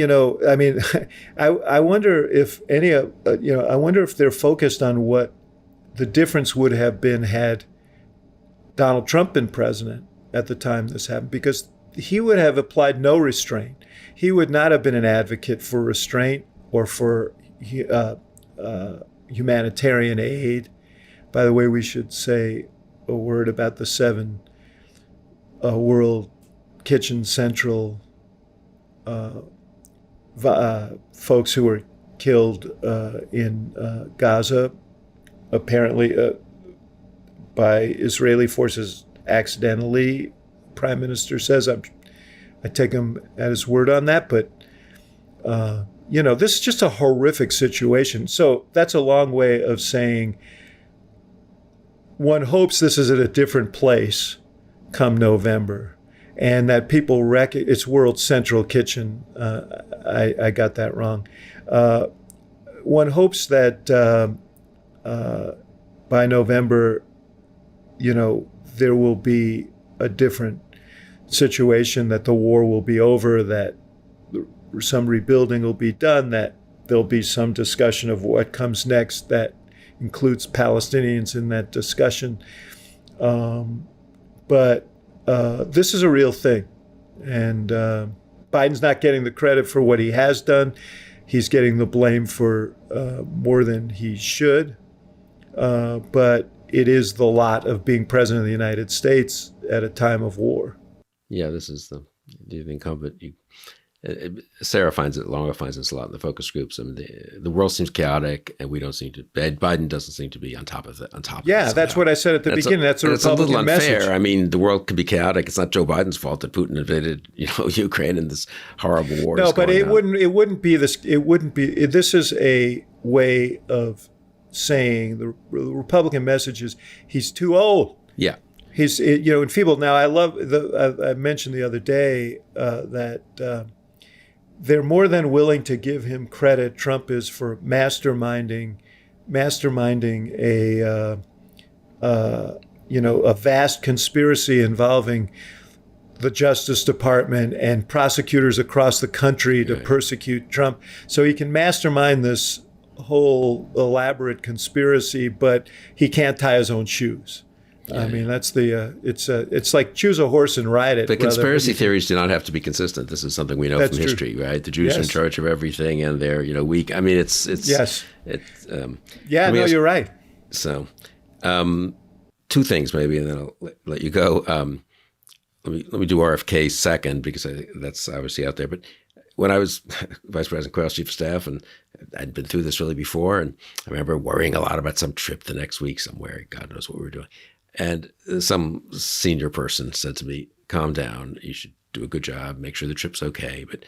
I wonder if I wonder if they're focused on what the difference would have been had Donald Trump been president at the time this happened, because he would have applied no restraint. He would not have been an advocate for restraint or for humanitarian aid. By the way, we should say a word about the 7 World Kitchen Central folks who were killed in Gaza, apparently by Israeli forces accidentally. Prime Minister says, I take him at his word on that, but this is just a horrific situation. So that's a long way of saying one hopes this is at a different place come November, and that people it's World Central Kitchen. I got that wrong. One hopes that by November, there will be a different situation, that the war will be over, that some rebuilding will be done, that there'll be some discussion of what comes next that includes Palestinians in that discussion. But this is a real thing. And Biden's not getting the credit for what he has done. He's getting the blame for more than he should. But it is the lot of being president of the United States at a time of war. Yeah, this is the incumbent. Sarah Longo finds this a lot in the focus groups. I mean, the world seems chaotic, and we don't seem to. Biden doesn't seem to be on top of it. Yeah, that's what I said at the beginning. That's a Republican message. It's a little unfair. I mean, the world could be chaotic. It's not Joe Biden's fault that Putin invaded, Ukraine in this horrible war. No, but it wouldn't be this. It wouldn't be. This is a way of saying the Republican message is he's too old. Yeah. He's enfeebled. Now, I mentioned the other day that they're more than willing to give him credit. Trump is for masterminding a vast conspiracy involving the Justice Department and prosecutors across the country to persecute Trump. So he can mastermind this whole elaborate conspiracy, but he can't tie his own shoes. I mean, that's it's like choose a horse and ride it. The conspiracy theories do not have to be consistent. This is something we know from history, right? The Jews are in charge of everything, and they're weak. I mean, it's yes. You're right. So, 2 things maybe, and then I'll let you go. Let me do RFK second, because I think that's obviously out there. But when I was Vice President Quayle's chief of staff, and I'd been through this really before, and I remember worrying a lot about some trip the next week somewhere. God knows what we were doing. And some senior person said to me, calm down, you should do a good job, make sure the trip's okay. But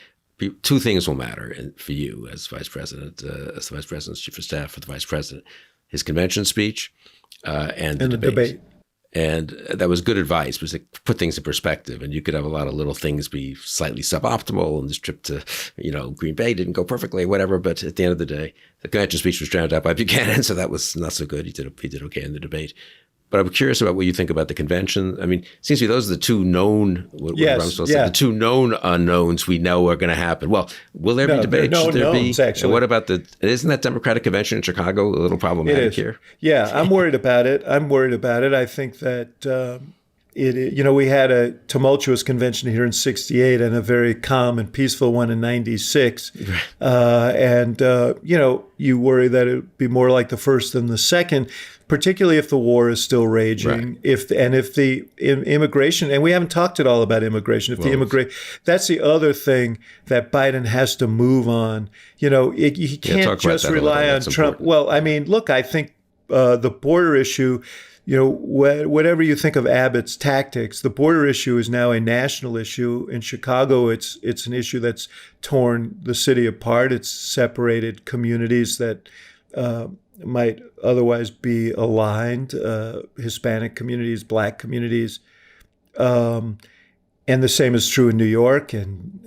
2 things will matter for you as Vice President, as the Vice President's chief of staff for the Vice President: his convention speech and the debate. And that was good advice, because it put things in perspective. And you could have a lot of little things be slightly suboptimal, and this trip to, Green Bay didn't go perfectly, whatever. But at the end of the day, the convention speech was drowned out by Buchanan, so that was not so good. He did okay in the debate. But I'm curious about what you think about the convention. I mean, it seems to me those are the 2 known, the 2 known unknowns we know are going to happen. Well, will there be debate? Should there be? Actually. And what about isn't that Democratic convention in Chicago a little problematic here? Yeah, I'm worried about it. I think that we had a tumultuous convention here in '68 and a very calm and peaceful one in '96. You worry that it would be more like the first than the second, particularly if the war is still raging, if the immigration, and we haven't talked at all about immigration. That's the other thing that Biden has to move on. He can't just rely on Trump. Important. Well, I mean, look, I think the border issue, whatever you think of Abbott's tactics, the border issue is now a national issue. In Chicago, it's an issue that's torn the city apart. It's separated communities that might otherwise be aligned, Hispanic communities, Black communities. And the same is true in New York and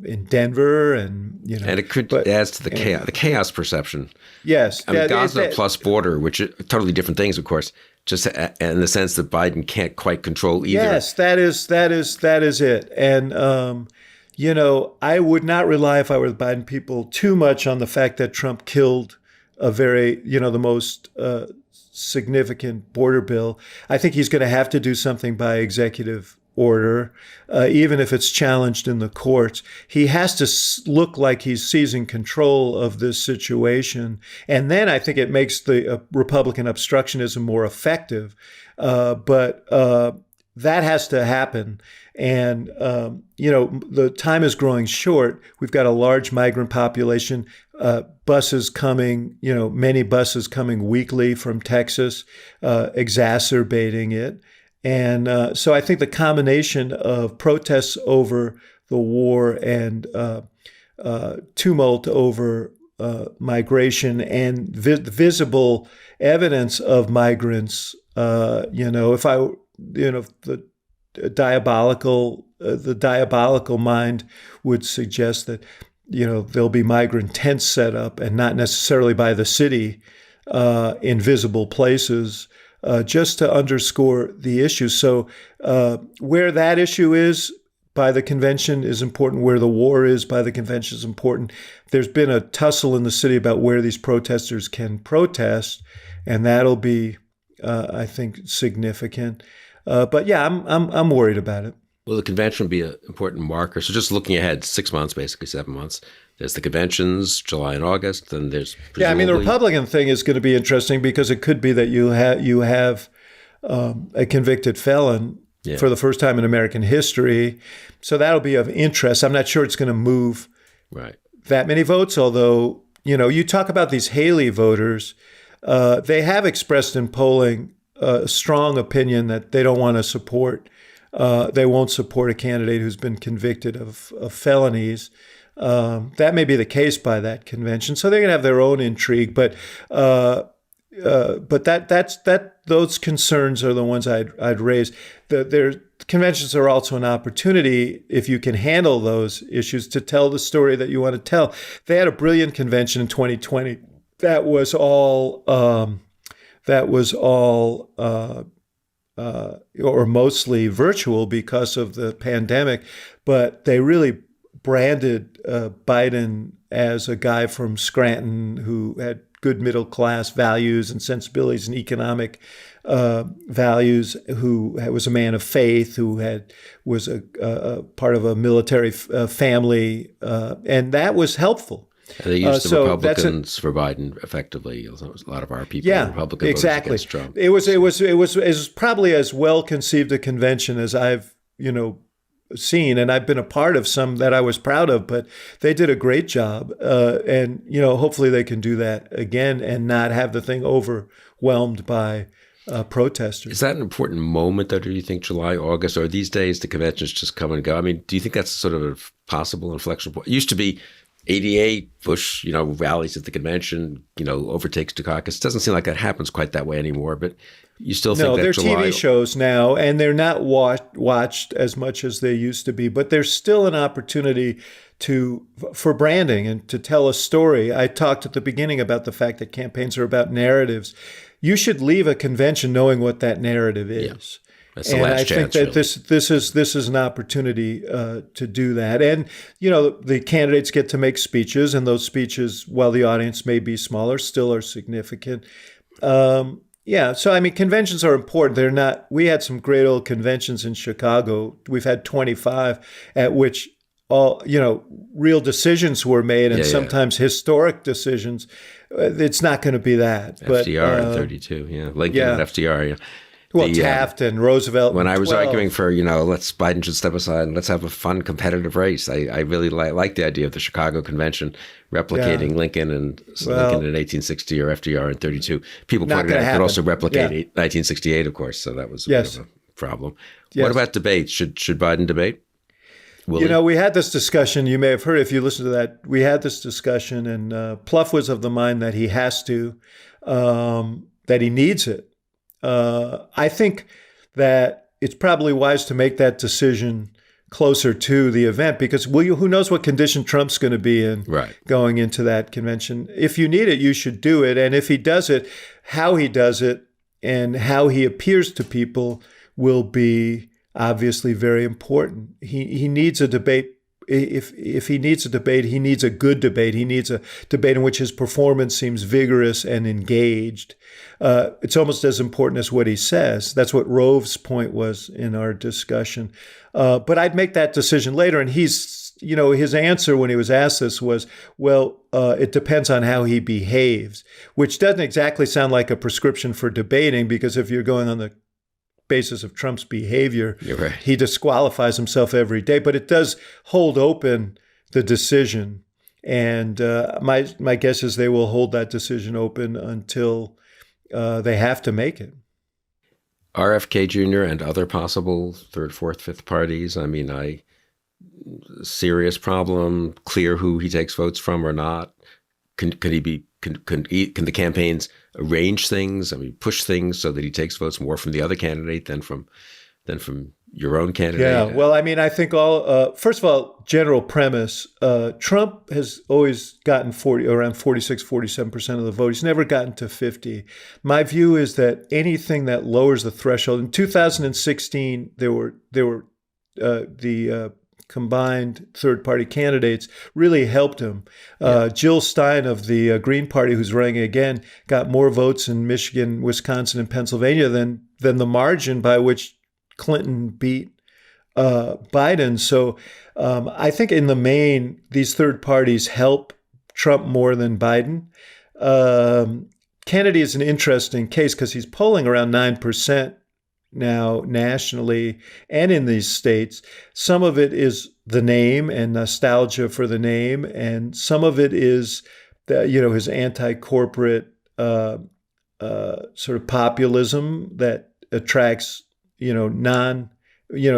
in Denver, and and it could adds to the chaos perception. Yes, I mean, Gaza plus border, which are totally different things, of course. Just in the sense that Biden can't quite control either. Yes, that is it. And I would not rely, if I were the Biden people, too much on the fact that Trump killed a very the most significant border bill. I think he's going to have to do something by executive order, even if it's challenged in the courts. He has to look like he's seizing control of this situation. And then I think it makes the Republican obstructionism more effective. But that has to happen. And, the time is growing short. We've got a large migrant population, buses coming, many buses coming weekly from Texas, exacerbating it. And so I think the combination of protests over the war and tumult over migration and visible evidence of migrants, the diabolical mind would suggest that, there'll be migrant tents set up and not necessarily by the city in visible places. Just to underscore the issue. So where that issue is by the convention is important. Where the war is by the convention is important. There's been a tussle in the city about where these protesters can protest, and that'll be, I think, significant. But yeah, I'm worried about it. Well, the convention will be an important marker. So just looking ahead, 6 months, basically 7 months. There's the conventions, July and August. Then there's presumably... the Republican thing is going to be interesting because it could be that you have a convicted felon for the first time in American history. So that'll be of interest. I'm not sure it's going to move that many votes, although, you talk about these Haley voters. They have expressed in polling a strong opinion that they don't want to support. They won't support a candidate who's been convicted of felonies. That may be the case by that convention, so they're going to have their own intrigue. But those concerns are the ones I'd raise. Their conventions are also an opportunity, if you can handle those issues, to tell the story that you want to tell. They had a brilliant convention in 2020. That was all. Or mostly virtual because of the pandemic, but they really branded Biden as a guy from Scranton who had good middle class values and sensibilities and economic values, who was a man of faith, who was a part of a military family, and that was helpful. They used the Republicans for Biden effectively. A lot of our people, Republican voters against Trump. It was probably as well conceived a convention as I've seen, and I've been a part of some that I was proud of. But they did a great job, and hopefully they can do that again and not have the thing overwhelmed by protesters. Is that an important moment, though? Do you think July, August, or these days the conventions just come and go? I mean, do you think that's sort of a possible inflection point? It used to be 88, Bush, rallies at the convention, overtakes Dukakis. It doesn't seem like that happens quite that way anymore, but you still think that July... No, they're TV shows now, and they're not watched as much as they used to be, but there's still an opportunity for branding and to tell a story. I talked at the beginning about the fact that campaigns are about narratives. You should leave a convention knowing what that narrative is. Yeah. That's the last chance, think that this is an opportunity to do that. And, the candidates get to make speeches, and those speeches, while the audience may be smaller, still are significant. So, conventions are important. We had some great old conventions in Chicago. We've had 25 at which all, real decisions were made, and sometimes historic decisions. It's not going to be that. FDR in 32, Lincoln and FDR, Well, Taft and Roosevelt. When I was 12. arguing for, let's Biden should step aside and let's have a fun competitive race. I really like the idea of the Chicago Convention replicating Lincoln and Lincoln in 1860 or FDR in 32. People pointed out it could also replicate 1968, of course. So that was a bit of a problem. Yes. What about debate? Should Biden debate? We had this discussion. You may have heard, if you listen to that, we had this discussion, and Plouffe was of the mind that he has to, that he needs it. I think that it's probably wise to make that decision closer to the event, because who knows what condition Trump's going to be in going into that convention. If you need it, you should do it. And if he does it, how he does it and how he appears to people will be obviously very important. He needs a debate. If he needs a debate, he needs a good debate. He needs a debate in which his performance seems vigorous and engaged. It's almost as important as what he says. That's what Rove's point was in our discussion. But I'd make that decision later. And his answer when he was asked this was, it depends on how he behaves, which doesn't exactly sound like a prescription for debating, because if you're going on the basis of Trump's behavior, he disqualifies himself every day. But it does hold open the decision. And my guess is they will hold that decision open until they have to make it. RFK Jr. and other possible third, fourth, fifth parties. I mean, serious problem, clear who he takes votes from or not. Can the campaigns arrange things? I mean, push things so that he takes votes more from the other candidate than from your own candidate? Yeah. Well, I mean, I think first of all, general premise, Trump has always gotten around 46, 47% of the vote. He's never gotten to 50. My view is that anything that lowers the threshold. In 2016, there were the combined third-party candidates really helped him. Jill Stein of the Green Party, who's running again, got more votes in Michigan, Wisconsin, and Pennsylvania than the margin by which Clinton beat Biden. So I think in the main, these third parties help Trump more than Biden. Kennedy is an interesting case because he's polling around 9% now nationally and in these states. Some of it is the name and nostalgia for the name, and some of it is his anti-corporate sort of populism that attracts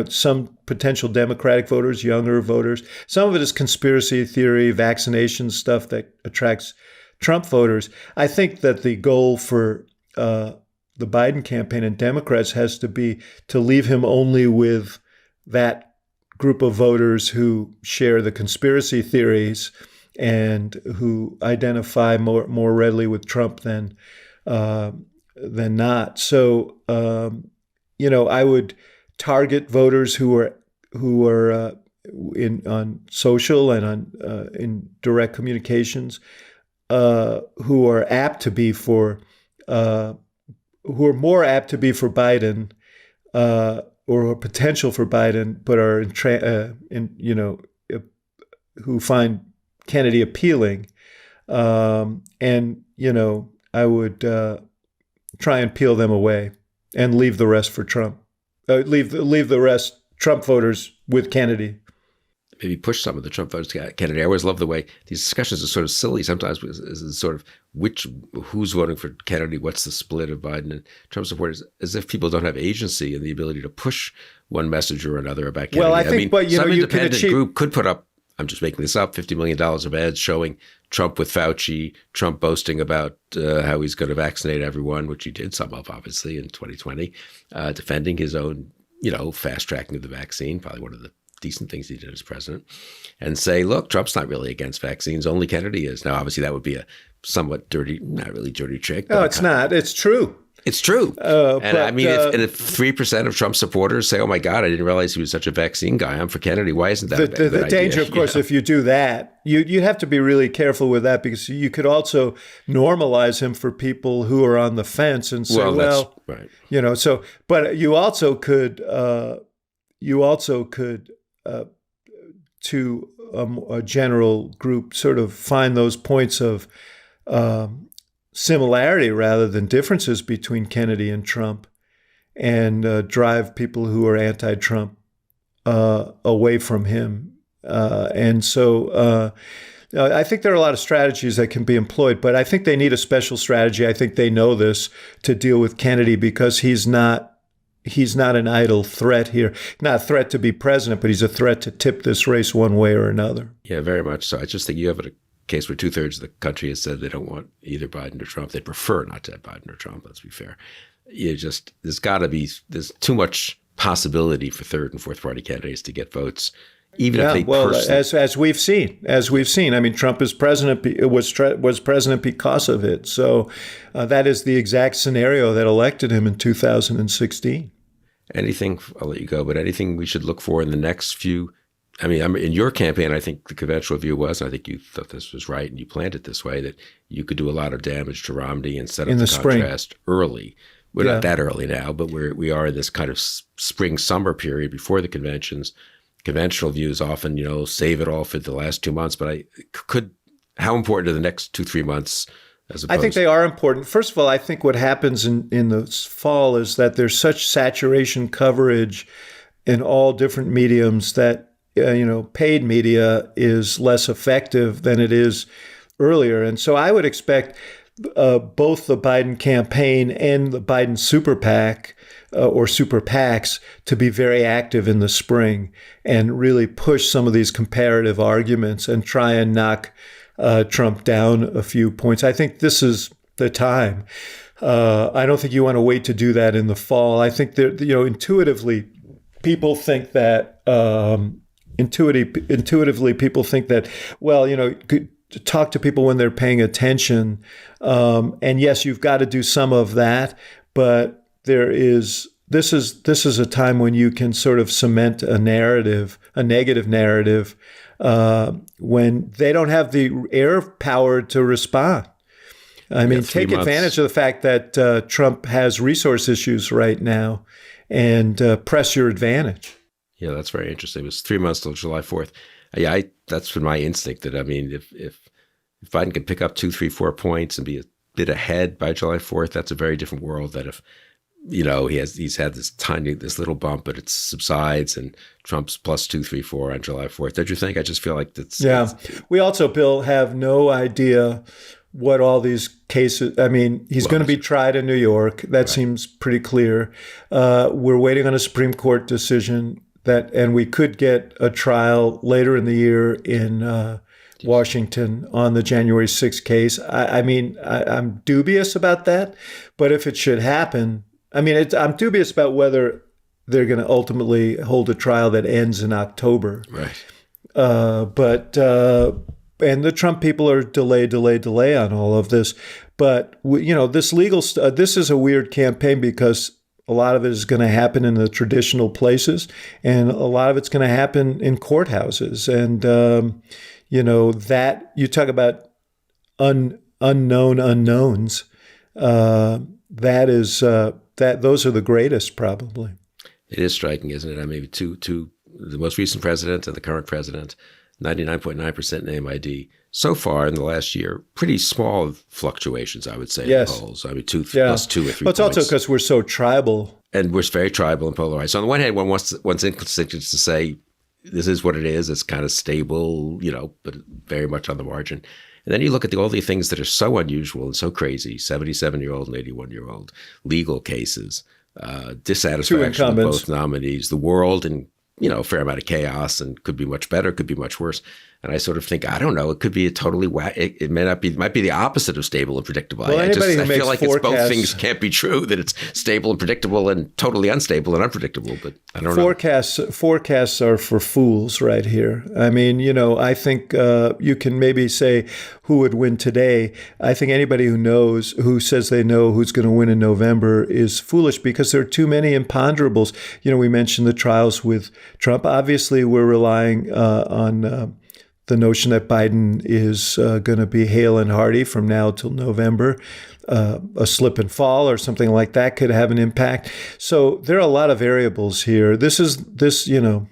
some potential Democratic voters, younger voters. Some of it is conspiracy theory, vaccination stuff that attracts Trump voters. I think that the goal for the Biden campaign and Democrats has to be to leave him only with that group of voters who share the conspiracy theories and who identify more readily with Trump than not. So, I would target voters who are on social and on in direct communications, who are apt to be for. Who are more apt to be for Biden, or potential for Biden, but are who find Kennedy appealing, and I would try and peel them away and leave the rest for Trump. Leave the rest Trump voters with Kennedy. Maybe push some of the Trump voters to Kennedy. I always love the way these discussions are sort of silly sometimes. Is sort of who's voting for Kennedy, what's the split of Biden and Trump supporters, as if people don't have agency and the ability to push one message or another about Kennedy. Well, I think, some independent group could put up, I'm just making this up, $50 million of ads showing Trump with Fauci, Trump boasting about how he's going to vaccinate everyone, which he did some of, obviously, in 2020, defending his own, fast tracking of the vaccine, probably one of the decent things he did as president, and say, look, Trump's not really against vaccines, only Kennedy is. Now, obviously, that would be a somewhat dirty, not really dirty trick. No, it's not. It's true. It's true. If 3% of Trump supporters say, oh, my God, I didn't realize he was such a vaccine guy, I'm for Kennedy, why isn't that the danger, of course, if you do that, you have to be really careful with that, because you could also normalize him for people who are on the fence and say, well, right. But you also could to a general group sort of find those points of similarity rather than differences between Kennedy and Trump, and drive people who are anti-Trump away from him. And so I think there are a lot of strategies that can be employed, but I think they need a special strategy. I think they know this to deal with Kennedy because he's not an idle threat here. Not a threat to be president, but he's a threat to tip this race one way or another. Yeah, very much so. I just think you have a case where 2/3 of the country has said they don't want either Biden or Trump. They prefer not to have Biden or Trump, let's be fair. There's too much possibility for third and fourth party candidates to get votes. Even if they as we've seen. I mean, Trump is president was president because of it. So that is the exact scenario that elected him in 2016. Anything, I'll let you go, but anything we should look for in the next few? I mean, in your campaign, I think the conventional view was, and I think you thought this was right, and you planned it this way, that you could do a lot of damage to Romney and set up the contrast early. We're not that early now, but we are in this kind of spring-summer period before the conventions. Conventional views often, save it all for the last 2 months. But how important are the next 2-3 months? I think they are important. First of all, I think what happens in the fall is that there's such saturation coverage in all different mediums that paid media is less effective than it is earlier. And so I would expect both the Biden campaign and the Biden super PAC or super PACs to be very active in the spring and really push some of these comparative arguments and try and knock Trump down a few points. I think this is the time. I don't think you want to wait to do that in the fall. I think that, intuitively, people think that talk to people when they're paying attention. And yes, you've got to do some of that, but this is a time when you can sort of cement a negative narrative, when they don't have the air power to respond. I mean, take advantage of the fact that Trump has resource issues right now and press your advantage. Yeah, that's very interesting. It was 3 months till July 4th. Yeah, that's been my instinct that, I mean, if Biden can pick up 2, 3, 4 points and be a bit ahead by July 4th, that's a very different world than if, he's had this little bump, but it subsides and Trump's plus 2, 3, 4 on July 4th. Don't you think? I just feel like that's... Yeah. We also, Bill, have no idea what all these cases... I mean, he's going to be tried in New York. That seems pretty clear. We're waiting on a Supreme Court decision and we could get a trial later in the year in Washington on the January 6th case. I'm dubious about that, but if it should happen, I'm dubious about whether they're going to ultimately hold a trial that ends in October. Right. And the Trump people are delay on all of this. But, this this is a weird campaign because a lot of it is going to happen in the traditional places, and a lot of it's going to happen in courthouses. And, that you talk about unknown unknowns, those are the greatest, probably. It is striking, isn't it? I mean, to the most recent president and the current president, 99.9% name ID. So far in the last year, pretty small fluctuations, I would say, in the polls. I mean, plus 2 or 3 points. It's also because we're so tribal. And we're very tribal and polarized. So on the one hand, one's instinct to say, this is what it is. It's kind of stable, but very much on the margin. And then you look at all the things that are so unusual and so crazy, 77-year-old and 81-year-old, legal cases, dissatisfaction with both nominees, the world in a fair amount of chaos, and could be much better, could be much worse. And I sort of think, I don't know, it could be a totally it might be the opposite of stable and predictable. Well, I feel like it's both things can't be true, that it's stable and predictable and totally unstable and unpredictable, but I don't know. Forecasts are for fools right here. I mean, I think you can maybe say who would win today. I think anybody who says they know who's going to win in November is foolish because there are too many imponderables. We mentioned the trials with Trump. Obviously, we're relying on the notion that Biden is going to be hale and hearty from now till November. A slip and fall or something like that could have an impact. So there are a lot of variables here. The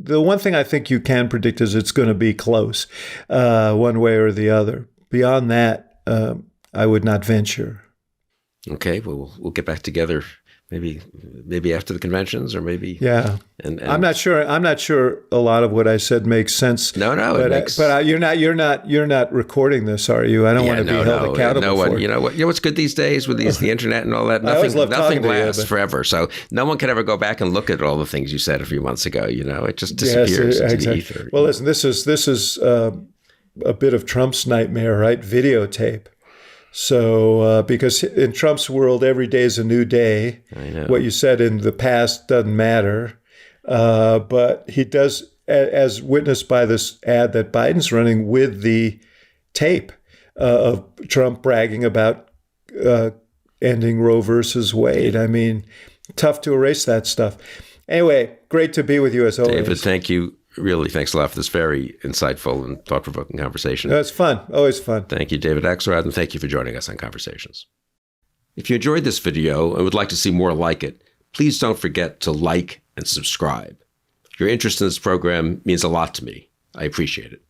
one thing I think you can predict is it's going to be close, one way or the other. Beyond that, I would not venture. Okay, well, we'll get back together maybe after the conventions, or maybe And I'm not sure. I'm not sure a lot of what I said makes sense. No, but, it makes. You're not recording this, are you? I don't want to be held accountable. No one. For it. You know what's good these days with the internet and all that. Nothing lasts forever. So no one can ever go back and look at all the things you said a few months ago. It just disappears into the ether. Well, listen, this is a bit of Trump's nightmare, right? Videotape. So, because in Trump's world, every day is a new day. I know. What you said in the past doesn't matter. But he does, as witnessed by this ad that Biden's running with the tape of Trump bragging about ending Roe versus Wade. I mean, tough to erase that stuff. Anyway, great to be with you as always. David, thank you. Really, thanks a lot for this very insightful and thought-provoking conversation. It's fun. Always fun. Thank you, David Axelrod, and thank you for joining us on Conversations. If you enjoyed this video and would like to see more like it, please don't forget to like and subscribe. Your interest in this program means a lot to me. I appreciate it.